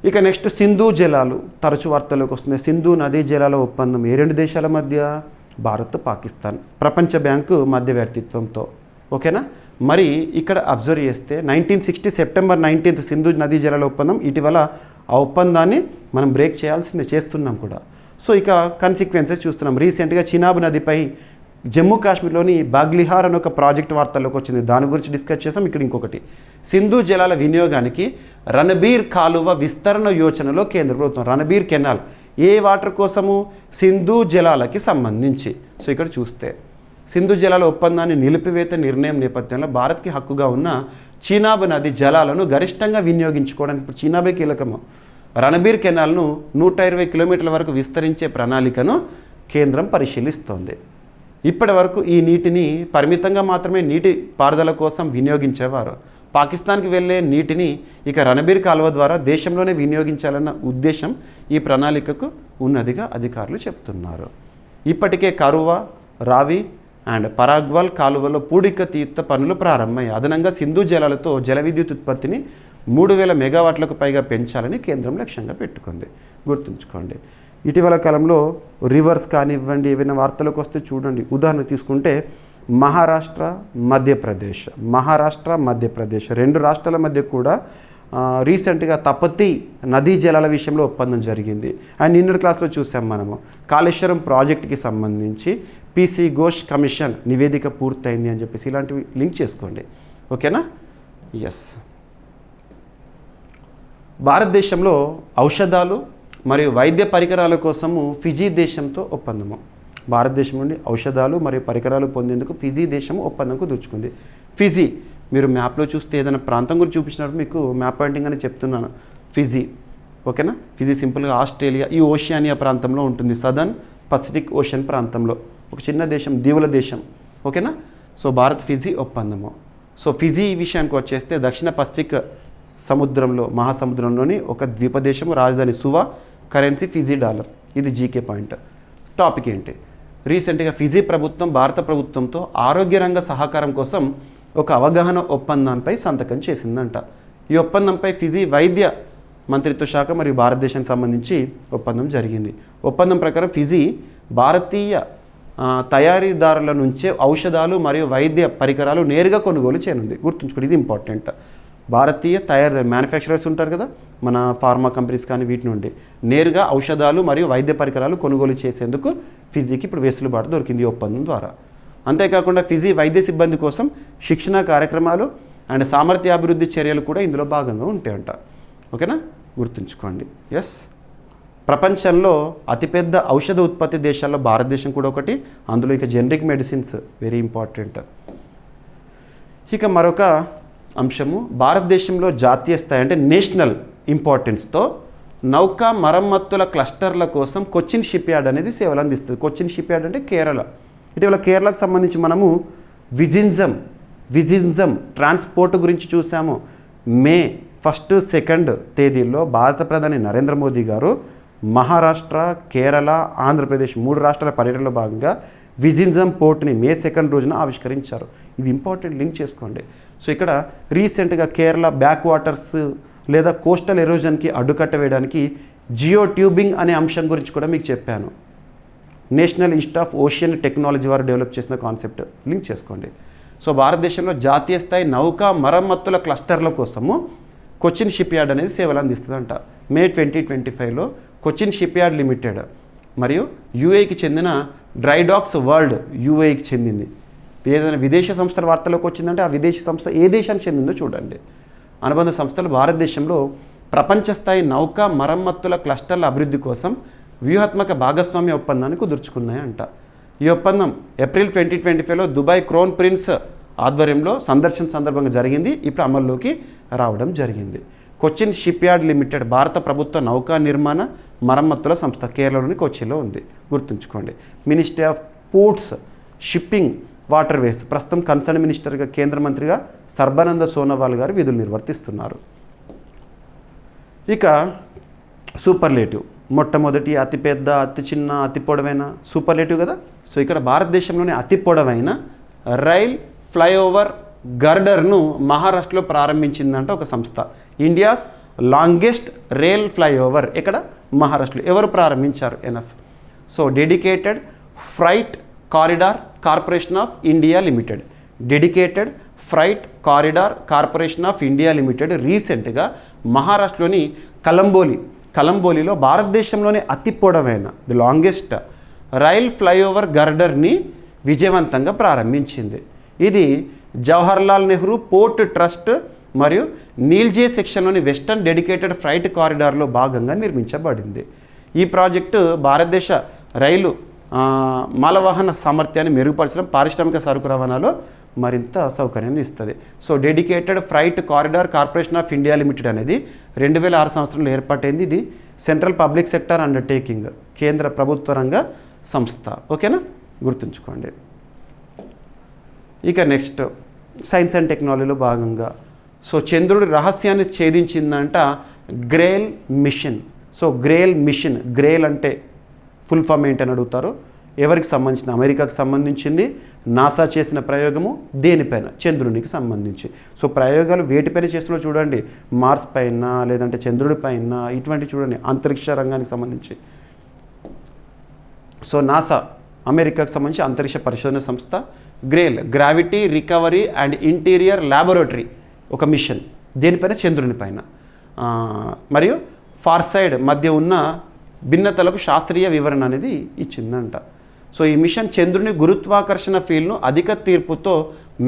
ఇక నెక్స్ట్ సింధు జలాలు తరచు వార్తల్లోకి వస్తుంది. సింధు నదీ జలాల ఒప్పందం ఏ 2 దేశాల మధ్య? భారత్, పాకిస్తాన్, ప్రపంచ బ్యాంకు మధ్యవర్తిత్వంతో. ఓకేనా. మరి ఇక్కడ అబ్జర్వ్ చేస్తే 1960 సెప్టెంబర్ 19th సింధు నదీ జలాల ఒప్పందం. ఇటీవల ఆ ఒప్పందాన్ని మనం బ్రేక్ చేస్తున్నాం కూడా. సో ఇక కన్సిక్వెన్సెస్ చూస్తున్నాం. రీసెంట్గా చినాబ్ నదిపై జమ్మూ కాశ్మీర్లోని బాగ్లిహార్ అనే ఒక ప్రాజెక్ట్ వార్తల్లోకి వచ్చింది. దాని గురించి డిస్కస్ చేసాం. ఇక్కడ ఇంకొకటి సింధు జలాల వినియోగానికి రణబీర్ కాలువ విస్తరణ యోచనలో కేంద్ర ప్రభుత్వం రణబీర్ కెనాల్ ఏ వాటర్ కోసము? సింధు జలాలకి సంబంధించి. సో ఇక్కడ చూస్తే సింధు జలాల ఒప్పందాన్ని నిలిపివేత నిర్ణయం నేపథ్యంలో భారత్కి హక్కుగా ఉన్న చీనాబ్ నది జలాలను గరిష్టంగా వినియోగించుకోవడానికి ఇప్పుడు చీనాబే కీలకము. రణబీర్ కెనాల్ను 120 కిలోమీటర్ల వరకు విస్తరించే ప్రణాళికను కేంద్రం పరిశీలిస్తోంది. ఇప్పటి వరకు ఈ నీటిని పరిమితంగా మాత్రమే నీటి పారుదల కోసం వినియోగించేవారు. పాకిస్తాన్కి వెళ్ళే నీటిని ఇక రణబీర్ కాలువ ద్వారా దేశంలోనే వినియోగించాలన్న ఉద్దేశం ఈ ప్రణాళికకు ఉన్నదిగా అధికారులు చెప్తున్నారు. ఇప్పటికే కరువా, రావి అండ్ పరాగ్వాల్ కాలువలో పూడిక తీత పనులు ప్రారంభమయ్యాయి. అదనంగా సింధు జలాలతో జల విద్యుత్ ఉత్పత్తిని 3000 మెగావాట్లకు పైగా పెంచాలని కేంద్రం లక్ష్యంగా పెట్టుకుంది. గుర్తుంచుకోండి. ఇటీవల కాలంలో రివర్స్ కానివ్వండి ఏవైనా వార్తలకు వస్తే చూడండి. ఉదాహరణ తీసుకుంటే మహారాష్ట్ర మధ్యప్రదేశ్ 2 రాష్ట్రాల మధ్య కూడా రీసెంట్గా తపతి నదీ జలాల విషయంలో ఒప్పందం జరిగింది. అండ్ నిన్నటి క్లాస్లో చూసాం మనము కాళేశ్వరం ప్రాజెక్ట్కి సంబంధించి PC ఘోష్ కమిషన్ నివేదిక పూర్తయింది అని చెప్పేసి ఇలాంటివి లింక్ చేసుకోండి. ఓకేనా. ఎస్. భారతదేశంలో ఔషధాలు మరియు వైద్య పరికరాల కోసము ఫిజీ దేశంతో ఒప్పందము. భారతదేశం నుండి ఔషధాలు మరియు పరికరాలు పొందేందుకు ఫిజీ దేశం ఒప్పందం కుదుర్చుకుంది. ఫిజీ మీరు మ్యాప్లో చూస్తే ఏదైనా ప్రాంతం గురించి చూపించినప్పుడు మీకు మ్యాప్ పాయింటింగ్ అని చెప్తున్నాను. ఫిజీ. ఓకేనా. ఫిజీ సింపుల్గా ఆస్ట్రేలియా ఈ ఓషియానియా ప్రాంతంలో ఉంటుంది. సదర్న్ పసిఫిక్ ఓషన్ ప్రాంతంలో ఒక చిన్న దేశం, దీవుల దేశం. ఓకేనా. సో భారత్ ఫిజీ ఒప్పందము. సో ఫిజీ విషయానికి వచ్చేస్తే దక్షిణ పసిఫిక్ సముద్రంలో మహాసముద్రంలోని ఒక ద్వీపదేశం, రాజధాని సువా, కరెన్సీ ఫిజీ డాలర్. ఇది జీకే పాయింట్. టాపిక్ ఏంటి? రీసెంట్గా ఫిజీ ప్రభుత్వం భారత ప్రభుత్వంతో ఆరోగ్య రంగ సహకారం కోసం ఒక అవగాహన ఒప్పందంపై సంతకం చేసిందంట. ఈ ఒప్పందంపై ఫిజీ వైద్య మంత్రిత్వ శాఖ మరియు భారతదేశానికి సంబంధించి ఒప్పందం జరిగింది. ఒప్పందం ప్రకారం ఫిజీ భారతీయ తయారీదారుల నుంచే ఔషధాలు మరియు వైద్య పరికరాలు నేరుగా కొనుగోలు చేయనుంది. గుర్తుంచుకోండి, ఇది ఇంపార్టెంట్. భారతీయ మ్యానుఫ్యాక్చరర్స్ ఉంటారు కదా, మన ఫార్మా కంపెనీస్ కానీ, వీటి నుండి నేరుగా ఔషధాలు మరియు వైద్య పరికరాలు కొనుగోలు చేసేందుకు ఫిజీకి ఇప్పుడు వెసులుబాటు దొరికింది ఈ ఒప్పందం ద్వారా. అంతేకాకుండా ఫిజీ వైద్య సిబ్బంది కోసం శిక్షణ కార్యక్రమాలు అండ్ సామర్థ్యాభివృద్ధి చర్యలు కూడా ఇందులో భాగంగా ఉంటాయంట. ఓకేనా, గుర్తుంచుకోండి. ఎస్, ప్రపంచంలో అతిపెద్ద ఔషధ ఉత్పత్తి దేశాల్లో భారతదేశం కూడా ఒకటి. అందులో ఇక జనరిక్ మెడిసిన్స్ వెరీ ఇంపార్టెంట్. ఇక మరొక అంశము, భారతదేశంలో జాతీయ స్థాయి అంటే నేషనల్ ఇంపార్టెన్స్తో నౌకా మరమ్మతుల క్లస్టర్ల కోసం కొచ్చిన్ షిప్ యార్డ్ అనేది సేవలు అందిస్తుంది. కొచ్చిన్ షిప్ యార్డ్ అంటే కేరళ. ఇటీవల కేరళకు సంబంధించి మనము విజిజం ట్రాన్స్పోర్ట్ గురించి చూసాము. మే 1, 2 తేదీల్లో భారత ప్రధాని నరేంద్ర మోదీ గారు మహారాష్ట్ర, కేరళ, ఆంధ్రప్రదేశ్ 3 రాష్ట్రాల పర్యటనలో భాగంగా విజిజం పోర్ట్ని మే 2 రోజున ఆవిష్కరించారు. ఇవి ఇంపార్టెంట్, లింక్ చేసుకోండి. సో ఇక్కడ రీసెంట్గా కేరళ బ్యాక్ వాటర్స్ లేదా కోస్టల్ ఎరోజన్కి అడ్డుకట్ట వేయడానికి జియో ట్యూబింగ్ అనే అంశం గురించి కూడా మీకు చెప్పాను. National institute of ocean technology వారు డెవలప్ చేసిన కాన్సెప్ట్, లింక్ చేసుకోండి. సో భారతదేశంలో జాతీయ స్థాయి నౌకా మరమ్మతుల క్లస్టర్ల కోసము కొచ్చిన్ షిప్ యార్డ్ అనేది సేవలు అందిస్తుందంట. మే 2025లో కొచ్చిన్ షిప్ యార్డ్ లిమిటెడ్ మరియు యూఏకి చెందిన డ్రైడాక్స్ వరల్డ్ యూఏకి చెందింది. ఏదైనా విదేశీ సంస్థల వార్తలోకి వచ్చిందంటే ఆ విదేశీ సంస్థ ఏ దేశానికి చెందిందో చూడండి. అనుబంధ సంస్థలు భారతదేశంలో ప్రపంచ స్థాయి నౌకా మరమ్మతుల క్లస్టర్ల అభివృద్ధి కోసం వ్యూహాత్మక భాగస్వామ్య ఒప్పందాన్ని కుదుర్చుకున్నాయంట. ఈ ఒప్పందం ఏప్రిల్ 2025లో దుబాయ్ క్రౌన్ ప్రిన్స్ ఆధ్వర్యంలో సందర్శన సందర్భంగా జరిగింది. ఇప్పుడు అమల్లోకి రావడం జరిగింది. కొచ్చిన్ షిప్ యార్డ్ లిమిటెడ్ భారత ప్రభుత్వ నౌకా నిర్మాణ మరమ్మతుల సంస్థ, కేరళలోని కొచ్చిలో ఉంది. గుర్తుంచుకోండి. Ministry of ports, shipping, waterways ప్రస్తుతం కన్సర్న్ మినిస్టర్గా కేంద్ర మంత్రిగా సర్బానంద సోనోవాల్ గారు విధులు నిర్వర్తిస్తున్నారు. ఇక సూపర్లేటివ్, మొట్టమొదటి అతిపెద్ద, అతి చిన్న, అతి పొడవైన సూపర్లేటివ్ కదా. సో ఇక్కడ భారతదేశంలోని అతి పొడవైన రైల్ ఫ్లైఓవర్ గర్డర్ను మహారాష్ట్రలో ప్రారంభించిందంట ఒక సంస్థ. ఇండియాస్ లాంగెస్ట్ రైల్ ఫ్లైఓవర్ ఇక్కడ మహారాష్ట్రలో. ఎవరు ప్రారంభించారు? NF. So dedicated freight corridor corporation of India limited. Dedicated freight corridor corporation of India limited రీసెంట్గా మహారాష్ట్రలోని కలంబోలిలో భారతదేశంలోని అతి పొడవైన ది లాంగెస్ట్ రైల్ ఫ్లైఓవర్ గర్డర్ని విజయవంతంగా ప్రారంభించింది. ఇది జవహర్లాల్ నెహ్రూ పోర్ట్ ట్రస్ట్ మరియు నీల్జే సెక్షన్లోని వెస్టర్న్ డెడికేటెడ్ ఫ్రైట్ కారిడార్లో భాగంగా నిర్మించబడింది. ఈ ప్రాజెక్టు భారతదేశ రైలు మాలవాహన సామర్థ్యాన్ని మెరుగుపరచడం, పారిశ్రామిక సరుకు రవాణాలో మరింత సౌకర్యాన్ని ఇస్తుంది. So dedicated freight corridor corporation of India limited అనేది 2006 సంవత్సరంలో ఏర్పాటైంది. ఇది సెంట్రల్ పబ్లిక్ సెక్టర్ అండర్టేకింగ్, కేంద్ర ప్రభుత్వ రంగ సంస్థ. ఓకేనా, గుర్తుంచుకోండి. ఇక నెక్స్ట్ సైన్స్ అండ్ టెక్నాలజీలో భాగంగా సో చంద్రుడి రహస్యాన్ని ఛేదించిందంట గ్రేల్ మిషన్. సో గ్రేల్ మిషన్, గ్రేల్ అంటే ఫుల్ ఫామ్ ఏంటని అడుగుతారు. ఎవరికి సంబంధించిన? అమెరికాకు సంబంధించింది. నాసా చేసిన ప్రయోగము దేనిపైన? చంద్రునికి సంబంధించి. సో ప్రయోగాలు వేటిపైన చేస్తున్నా చూడండి, మార్స్ పైన లేదంటే చంద్రుడి పైన, ఇటువంటి చూడండి అంతరిక్ష రంగానికి సంబంధించి. సో నాసా అమెరికాకు సంబంధించి అంతరిక్ష పరిశోధన సంస్థ. GRAIL gravity recovery and interior laboratory ఒక మిషన్, దేనిపైన? చంద్రుని పైన. మరియు ఫార్సైడ్ మధ్య ఉన్న భిన్నతలకు శాస్త్రీయ వివరణ అనేది ఇచ్చిందంట. సో ఈ మిషన్ చంద్రుని గురుత్వాకర్షణ ఫీల్డ్ను అధిక తీర్పుతో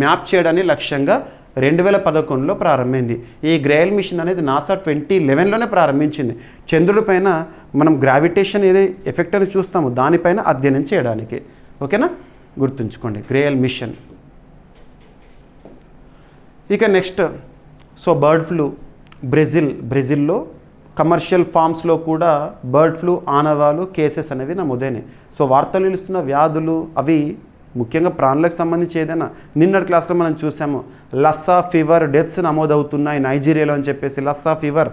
మ్యాప్ చేయడాన్ని లక్ష్యంగా 2011లో ప్రారంభమైంది. ఈ గ్రేల్ మిషన్ అనేది నాసా 2011లోనే ప్రారంభించింది. చంద్రుడి పైన మనం గ్రావిటేషన్ ఏది ఎఫెక్ట్ అని చూస్తాము, దానిపైన అధ్యయనం చేయడానికి. ఓకేనా, గుర్తుంచుకోండి గ్రేల్ మిషన్. ఇక నెక్స్ట్ సో బర్డ్ ఫ్లూ, బ్రెజిల్లో కమర్షియల్ ఫార్మ్స్లో కూడా బర్డ్ ఫ్లూ ఆనవాలు కేసెస్ అనేవి నమోదైనాయి. సో వార్తలు నిలుస్తున్న వ్యాధులు అవి ముఖ్యంగా ప్రాణులకు సంబంధించి ఏదైనా నిన్నటి క్లాస్లో మనం చూసాము లస్సా ఫీవర్ డెత్స్ నమోదవుతున్నాయి నైజీరియాలో అని చెప్పేసి లస్సా ఫీవర్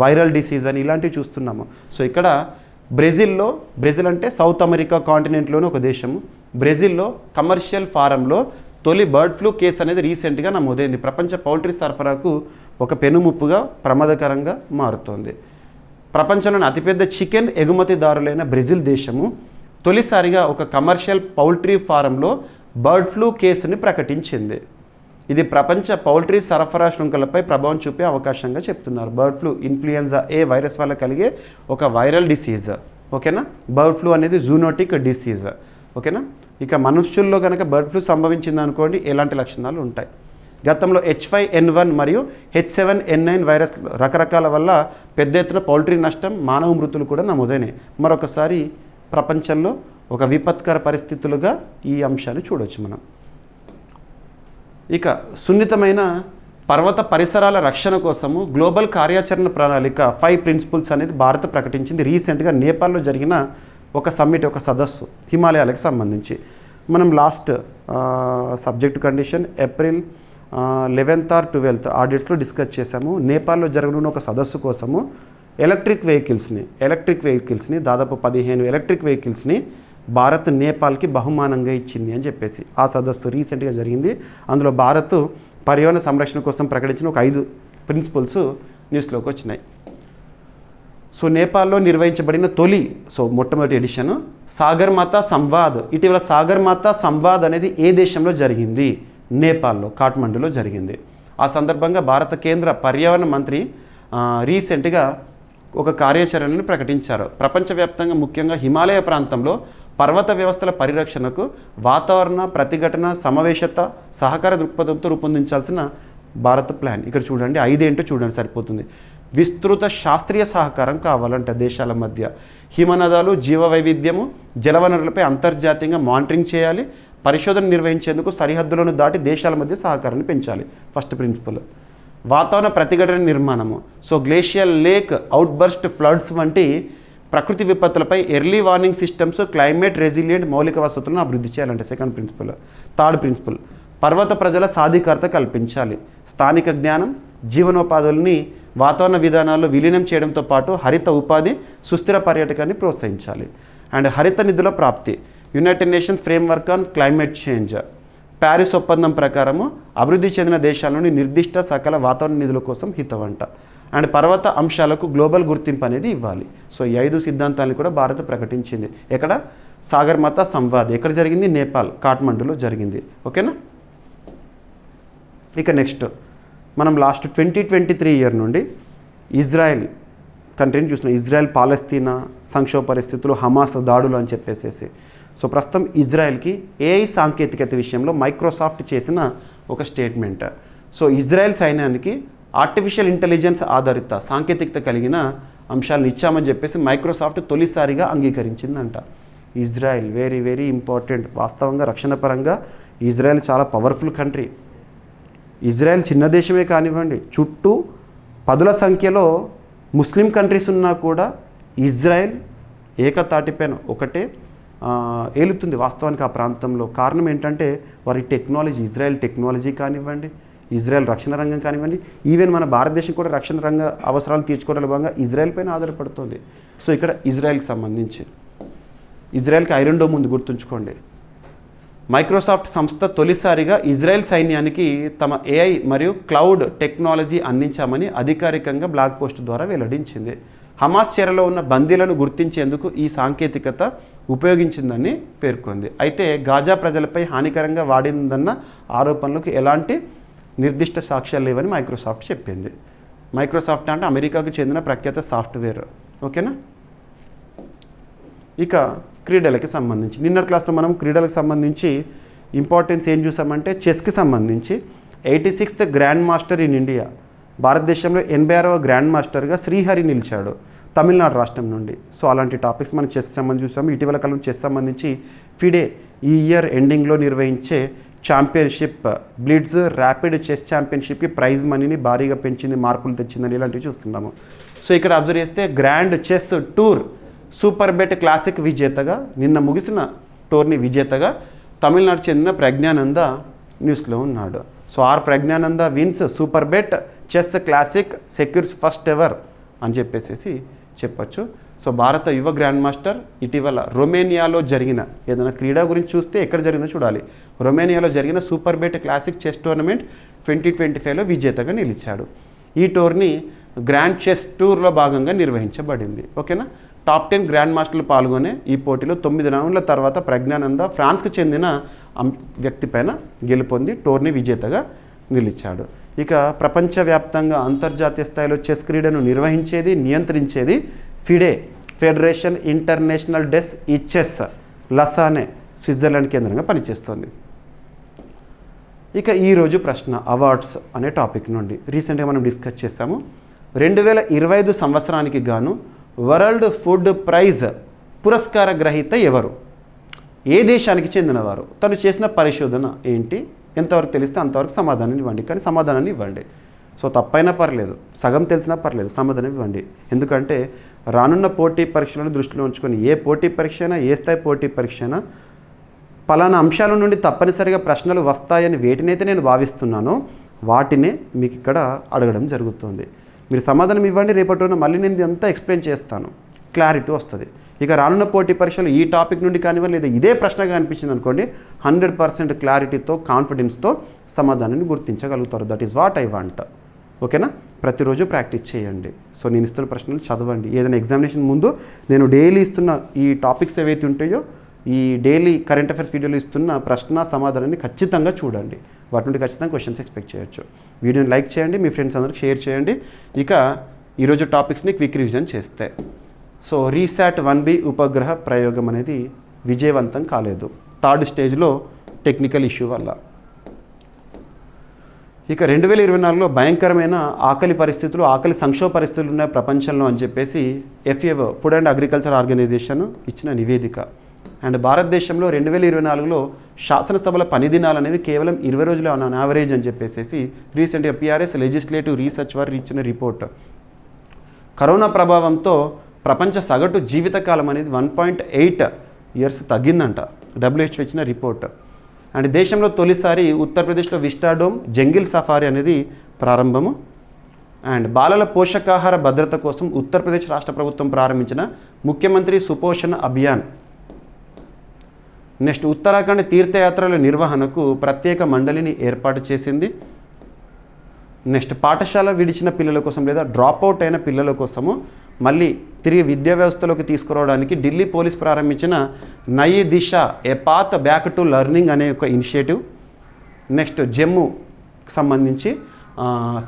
వైరల్ డిసీజ్ అని ఇలాంటివి చూస్తున్నాము. సో ఇక్కడ బ్రెజిల్ అంటే సౌత్ అమెరికా కాంటినెంట్లోని ఒక దేశము. బ్రెజిల్లో కమర్షియల్ ఫారంలో తొలి బర్డ్ ఫ్లూ కేసు అనేది రీసెంట్గా నమోదైంది. ప్రపంచ పౌల్ట్రీ సరఫరాకు ఒక పెనుముప్పుగా ప్రమాదకరంగా మారుతోంది. ప్రపంచంలోని అతిపెద్ద చికెన్ ఎగుమతిదారులైన బ్రెజిల్ దేశము తొలిసారిగా ఒక కమర్షియల్ పౌల్ట్రీ ఫారంలో బర్డ్ ఫ్లూ కేసుని ప్రకటించింది. ఇది ప్రపంచ పౌల్ట్రీ సరఫరా శృంఖలపై ప్రభావం చూపే అవకాశంగా చెప్తున్నారు. బర్డ్ ఫ్లూ ఇన్ఫ్లుయెన్జా ఏ వైరస్ వల్ల కలిగే ఒక వైరల్ డిసీజ్. ఓకేనా, బర్డ్ ఫ్లూ అనేది జూనోటిక్ డిసీజ్. ఓకేనా, ఇక మనుష్యుల్లో కనుక బర్డ్ ఫ్లూ సంభవించింది అనుకోండి ఎలాంటి లక్షణాలు ఉంటాయి. గతంలో H5N1 మరియు H7N9 వైరస్ రకరకాల వల్ల పెద్ద ఎత్తున పౌల్ట్రీ నష్టం మానవ మృతులు కూడా నమోదైనాయి. మరొకసారి ప్రపంచంలో ఒక విపత్కర పరిస్థితులుగా ఈ అంశాన్ని చూడవచ్చు మనం. ఇక సున్నితమైన పర్వత పరిసరాల రక్షణ కోసము గ్లోబల్ కార్యాచరణ ప్రణాళిక 5 ప్రిన్సిపల్స్ అనేది భారత్ ప్రకటించింది. రీసెంట్గా నేపాల్లో జరిగిన ఒక సమ్మిట్, ఒక సదస్సు హిమాలయాలకు సంబంధించి. మనం last subject condition April 11th or 12th ఆ డేట్స్లో డిస్కస్ చేశాము. నేపాల్లో జరగనున్న ఒక సదస్సు కోసము ఎలక్ట్రిక్ వెహికల్స్ని దాదాపు 15 ఎలక్ట్రిక్ వెహికల్స్ని భారత్ నేపాల్కి బహుమానంగా ఇచ్చింది అని చెప్పేసి ఆ సదస్సు రీసెంట్గా జరిగింది. అందులో భారత్ పర్యావరణ సంరక్షణ కోసం ప్రకటించిన ఒక 5 ప్రిన్సిపల్స్ న్యూస్లోకి వచ్చినాయి. సో నేపాల్లో నిర్వహించబడిన మొట్టమొదటి ఎడిషన్ సాగర్మాతా సంవాద్. ఇటీవల సాగర్మాతా సంవాద్ అనేది ఏ దేశంలో జరిగింది? నేపాల్లో, కాఠ్మండూలో జరిగింది. ఆ సందర్భంగా భారత కేంద్ర పర్యావరణ మంత్రి రీసెంట్గా ఒక కార్యాచరణను ప్రకటించారు. ప్రపంచవ్యాప్తంగా ముఖ్యంగా హిమాలయ ప్రాంతంలో పర్వత వ్యవస్థల పరిరక్షణకు వాతావరణ ప్రతిఘటన సమావేశత సహకార దృక్పథంతో రూపొందించాల్సిన భారత ప్లాన్. ఇక్కడ చూడండి 5 ఏంటో చూడండి సరిపోతుంది. విస్తృత శాస్త్రీయ సహకారం కావాలంటే దేశాల మధ్య, హిమనదాలు జీవ వైవిధ్యము జలవనరులపై అంతర్జాతీయంగా మానిటరింగ్ చేయాలి, పరిశోధన నిర్వహించేందుకు సరిహద్దులను దాటి దేశాల మధ్య సహకారాన్ని పెంచాలి. First principle. వాతావరణ ప్రతిఘటన నిర్మాణము. So glacial lake outburst floods వంటి ప్రకృతి విపత్తులపై early warning systems climate resilient మౌలిక వసతులను అభివృద్ధి చేయాలంటే సెకండ్ ప్రిన్సిపల్. థర్డ్ ప్రిన్సిపల్ పర్వత ప్రజల సాధికారత కల్పించాలి. స్థానిక జ్ఞానం జీవనోపాధుల్ని వాతావరణ విధానాల్లో విలీనం చేయడంతో పాటు హరిత ఉపాధి సుస్థిర పర్యాటకాన్ని ప్రోత్సహించాలి. అండ్ హరిత నిధుల ప్రాప్తి. United nations framework on climate change Paris ఒప్పందం ప్రకారము అభివృద్ధి చెందిన దేశాల్లోని నిర్దిష్ట సకల వాతావరణ నిధుల కోసం హితవంట. అండ్ పర్వత అంశాలకు గ్లోబల్ గుర్తింపు అనేది ఇవ్వాలి. సో ఈ 5 సిద్ధాంతాలను కూడా భారత్ ప్రకటించింది. ఎక్కడ? సాగర్మాతా సంవాద్. ఎక్కడ జరిగింది? నేపాల్, కాఠ్మండూలో జరిగింది. ఓకేనా. ఇక నెక్స్ట్ మనం లాస్ట్ 2023 ఇయర్ నుండి ఇజ్రాయెల్ కంట్రీని చూస్తున్నాం. ఇజ్రాయెల్ పాలస్తీనా సంక్షోభ పరిస్థితులు, హమాస్ దాడులు అని చెప్పేసేసి. సో ప్రస్తుతం ఇజ్రాయెల్కి ఏఐ సాంకేతికత విషయంలో మైక్రోసాఫ్ట్ చేసిన ఒక స్టేట్మెంట్. సో ఇజ్రాయెల్ సైన్యానికి ఆర్టిఫిషియల్ ఇంటెలిజెన్స్ ఆధారిత సాంకేతికత కలిగిన అంశాలను ఇచ్చామని చెప్పేసి మైక్రోసాఫ్ట్ తొలిసారిగా అంగీకరించిందంట. Israel very very important. వాస్తవంగా రక్షణ పరంగా ఇజ్రాయెల్ చాలా పవర్ఫుల్ కంట్రీ. ఇజ్రాయెల్ చిన్న దేశమే కానివ్వండి, చుట్టూ 10ల సంఖ్యలో ముస్లిం కంట్రీస్ ఉన్నా కూడా ఇజ్రాయెల్ ఏకతాటిపైన ఒకటే ఏలుతుంది వాస్తవానికి ఆ ప్రాంతంలో. కారణం ఏంటంటే వారి టెక్నాలజీ, ఇజ్రాయెల్ టెక్నాలజీ కానివ్వండి, ఇజ్రాయెల్ రక్షణ రంగం కానివ్వండి, ఈవెన్ మన భారతదేశం కూడా రక్షణ రంగ అవసరాలు తీర్చుకోవడం భాగంగా ఇజ్రాయెల్ పైన ఆధారపడుతుంది. సో ఇక్కడ ఇజ్రాయెల్కి సంబంధించి ఇజ్రాయెల్కి ఐరన్ డోమ్ ఉంది గుర్తుంచుకోండి. మైక్రోసాఫ్ట్ సంస్థ తొలిసారిగా ఇజ్రాయెల్ సైన్యానికి తమ ఏఐ మరియు క్లౌడ్ టెక్నాలజీ అందించామని అధికారికంగా బ్లాగ్ పోస్ట్ ద్వారా వెల్లడించింది. హమాస్ చెరలో ఉన్న బందీలను గుర్తించేందుకు ఈ సాంకేతికత ఉపయోగించిందని పేర్కొంది. అయితే గాజా ప్రజలపై హానికరంగా వాడిందన్న ఆరోపణలకు ఎలాంటి నిర్దిష్ట సాక్ష్యాలు లేవని మైక్రోసాఫ్ట్ చెప్పింది. మైక్రోసాఫ్ట్ అంటే అమెరికాకు చెందిన ప్రఖ్యాత సాఫ్ట్వేర్. ఓకేనా. ఇక క్రీడలకి సంబంధించి నిన్నటి క్లాస్లో మనం క్రీడలకు సంబంధించి ఇంపార్టెన్స్ ఏం చూసామంటే చెస్కి సంబంధించి 86th grand master in India, భారతదేశంలో 86వ గ్రాండ్ మాస్టర్గా శ్రీహరి నిలిచాడు తమిళనాడు రాష్ట్రం నుండి. సో అలాంటి టాపిక్స్ మనం చెస్కి సంబంధించి చూసాము. ఇటీవల కాలం చెస్ సంబంధించి ఫిడే ఈ ఇయర్ ఎండింగ్లో నిర్వహించే ఛాంపియన్షిప్ బ్లిట్జ్ ర్యాపిడ్ చెస్ ఛాంపియన్షిప్కి ప్రైజ్ మనీని భారీగా పెంచింది, మార్పులు తెచ్చిందని ఇలాంటివి చూస్తున్నాము. సో ఇక్కడ అబ్జర్వ్ చేస్తే grand chess tour super bet classic విజేతగా నిన్న ముగిసిన టోర్నీ విజేతగా తమిళనాడు చెందిన ప్రజ్ఞానంద న్యూస్లో ఉన్నాడు. So R Praggnanandhaa wins super bet chess classic secures first ever అని చెప్పేసి చెప్పచ్చు. సో భారత యువ గ్రాండ్ మాస్టర్ ఇటీవల రొమేనియాలో జరిగిన ఏదైనా క్రీడా గురించి చూస్తే ఎక్కడ జరిగిందో చూడాలి. రొమేనియాలో జరిగిన super bet classic chess tournament 2025లో విజేతగా నిలిచాడు. ఈ టోర్నీ గ్రాండ్ చెస్ టూర్లో భాగంగా నిర్వహించబడింది. ఓకేనా. టాప్ 10 గ్రాండ్ మాస్టర్లు పాల్గొనే ఈ పోటీలో 9 రౌండ్ల తర్వాత ప్రజ్ఞానంద ఫ్రాన్స్కి చెందిన వ్యక్తి పైన గెలుపొంది టోర్నీ విజేతగా నిలిచాడు. ఇక ప్రపంచవ్యాప్తంగా అంతర్జాతీయ స్థాయిలో చెస్ క్రీడను నిర్వహించేది, నియంత్రించేది ఫిడే, ఫెడరేషన్ ఇంటర్నేషనల్ డెస్ ఈ చెస్ లసానే, స్విట్జర్లాండ్ కేంద్రంగా పనిచేస్తోంది. ఇక ఈరోజు ప్రశ్న అవార్డ్స్ అనే టాపిక్ నుండి రీసెంట్గా మనం డిస్కస్ చేస్తాము. 2025 సంవత్సరానికి గాను వరల్డ్ ఫుడ్ ప్రైజ్ పురస్కార గ్రహీత ఎవరు? ఏ దేశానికి చెందినవారు? తను చేసిన పరిశోధన ఏంటి? ఎంతవరకు తెలిస్తే అంతవరకు సమాధానం ఇవ్వండి. కానీ సమాధానాన్ని ఇవ్వండి. సో తప్పైనా పర్లేదు, సగం తెలిసినా పర్లేదు, సమాధానం ఇవ్వండి. ఎందుకంటే రానున్న పోటీ పరీక్షలను దృష్టిలో ఉంచుకొని ఏ పోటీ పరీక్ష అయినా, ఏ స్థాయి పోటీ పరీక్ష అయినా పలానా అంశాల నుండి తప్పనిసరిగా ప్రశ్నలు వస్తాయని వేటినైతే నేను భావిస్తున్నానో వాటినే మీకు ఇక్కడ అడగడం జరుగుతుంది. మీరు సమాధానం ఇవ్వండి. రేపటి రోజున మళ్ళీ నేను ఇదంతా ఎక్స్ప్లెయిన్ చేస్తాను, క్లారిటీ వస్తుంది. ఇక రానున్న పోటీ పరీక్షలు ఈ టాపిక్ నుండి కానివ్వండి, లేదా ఇదే ప్రశ్నగా అనిపించింది అనుకోండి, 100% క్లారిటీతో, కాన్ఫిడెన్స్తో సమాధానాన్ని గుర్తించగలుగుతారు. That is what I want. ఓకేనా. ప్రతిరోజు ప్రాక్టీస్ చేయండి. సో నేను ఇస్తున్న ప్రశ్నలు చదవండి. ఏదైనా ఎగ్జామినేషన్ ముందు నేను డైలీ ఇస్తున్న ఈ టాపిక్స్ ఏవైతే ఉంటాయో, ఈ డైలీ కరెంట్ అఫైర్స్ వీడియోలో ఇస్తున్న ప్రశ్న సమాధానాన్ని ఖచ్చితంగా చూడండి. వాటి నుండి ఖచ్చితంగా క్వశ్చన్స్ ఎక్స్పెక్ట్ చేయొచ్చు. వీడియోని లైక్ చేయండి, మీ ఫ్రెండ్స్ అందరికి షేర్ చేయండి. ఇక ఈరోజు టాపిక్స్ని క్విక్ రివిజన్ చేస్తే, సో రీశాట్ 1B ఉపగ్రహ ప్రయోగం అనేది విజయవంతం కాలేదు. 3rd స్టేజ్లో టెక్నికల్ ఇష్యూ వల్ల. ఇక 2024లో భయంకరమైన ఆకలి పరిస్థితులు, ఆకలి సంక్షోభ పరిస్థితులు ఉన్నాయి ప్రపంచంలో అని చెప్పేసి FAO food and agriculture organization ఇచ్చిన నివేదిక. అండ్ భారతదేశంలో 2024లో శాసనసభల పని దినాలు అనేవి కేవలం 20 రోజులు ఆన్ యావరేజ్ అని చెప్పేసి రీసెంట్గా PRS లెజిస్లేటివ్ రీసెర్చ్ వారు ఇచ్చిన రిపోర్ట్. కరోనా ప్రభావంతో ప్రపంచ సగటు జీవితకాలం అనేది 1.8 ఇయర్స్ తగ్గిందంట WHO ఇచ్చిన రిపోర్ట్. అండ్ దేశంలో తొలిసారి ఉత్తరప్రదేశ్లో విస్టాడోమ్ జంగిల్ సఫారీ అనేది ప్రారంభము. అండ్ బాలల పోషకాహార భద్రత కోసం ఉత్తరప్రదేశ్ రాష్ట్ర ప్రభుత్వం ప్రారంభించిన ముఖ్యమంత్రి సుపోషణ అభియాన్. నెక్స్ట్ ఉత్తరాఖండ్ తీర్థయాత్రల నిర్వహణకు ప్రత్యేక మండలిని ఏర్పాటు చేసింది. నెక్స్ట్ పాఠశాల విడిచిన పిల్లల కోసం లేదా డ్రాప్అవుట్ అయిన పిల్లల కోసము మళ్ళీ తిరిగి విద్యా వ్యవస్థలోకి తీసుకురావడానికి ఢిల్లీ పోలీస్ ప్రారంభించిన నయీ దిశ ఏ పాత్ బ్యాక్ టు లెర్నింగ్ అనే ఒక ఇనిషియేటివ్. నెక్స్ట్ జమ్మూకి సంబంధించి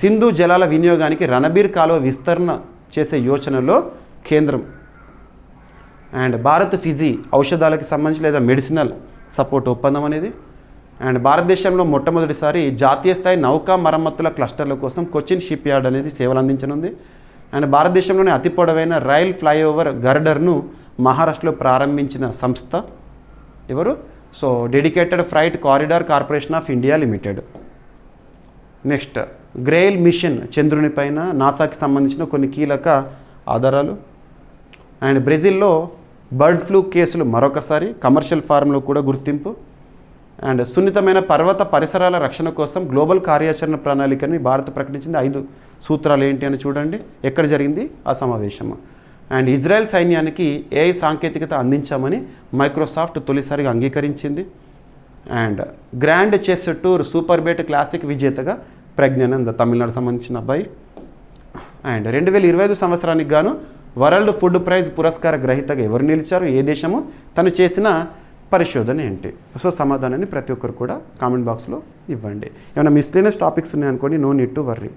సింధు జలాల వినియోగానికి రణబీర్ కాలువ విస్తరణ చేసే యోచనలో కేంద్రం. అండ్ భారత్ ఫిజీ ఔషధాలకు సంబంధించి లేదా మెడిసినల్ సపోర్ట్ ఒప్పందం అనేది. అండ్ భారతదేశంలో మొట్టమొదటిసారి జాతీయ స్థాయి నౌకా మరమ్మతుల క్లస్టర్ల కోసం కొచ్చిన్ షిప్ యార్డ్ అనేది సేవలు అందించనుంది. అండ్ భారతదేశంలోనే అతి పొడవైన రైల్ ఫ్లైఓవర్ గర్డర్ను మహారాష్ట్రలో ప్రారంభించిన సంస్థ ఎవరు? So dedicated freight corridor corporation of India limited. Next grail mission చంద్రుని పైన నాసాకి సంబంధించిన కొన్ని కీలక ఆధారాలు. అండ్ బ్రెజిల్లో బర్డ్ ఫ్లూ కేసులు మరొకసారి కమర్షియల్ ఫారంలో కూడా గుర్తింపు. అండ్ సున్నితమైన పర్వత పరిసరాల రక్షణ కోసం గ్లోబల్ కార్యాచరణ ప్రణాళికని భారత్ ప్రకటించింది. 5 సూత్రాలు ఏంటి అని చూడండి. ఎక్కడ జరిగింది ఆ సమావేశము. అండ్ ఇజ్రాయెల్ సైన్యానికి AI సాంకేతికత అందించామని మైక్రోసాఫ్ట్ తొలిసారిగా అంగీకరించింది. And grand chess tour super bet classic విజేతగా ప్రజ్ఞానంద, తమిళనాడు సంబంధించిన అబ్బాయి. అండ్ 2025 సంవత్సరానికి గాను వరల్డ్ ఫుడ్ ప్రైజ్ పురస్కార గ్రహీతగా ఎవరు నిలిచారు? ఏ దేశము? తను చేసిన పరిశోధన ఏంటి? సో సమాధానాన్ని ప్రతి ఒక్కరు కూడా కామెంట్ బాక్స్లో ఇవ్వండి. ఏమైనా మిస్లేనియస్ టాపిక్స్ ఉన్నాయనుకోండి, నో నీడ్ టు వర్రీ.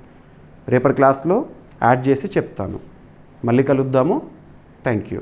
రేపటి క్లాస్లో యాడ్ చేసి చెప్తాను. మళ్ళీ కలుద్దాము. Thank you.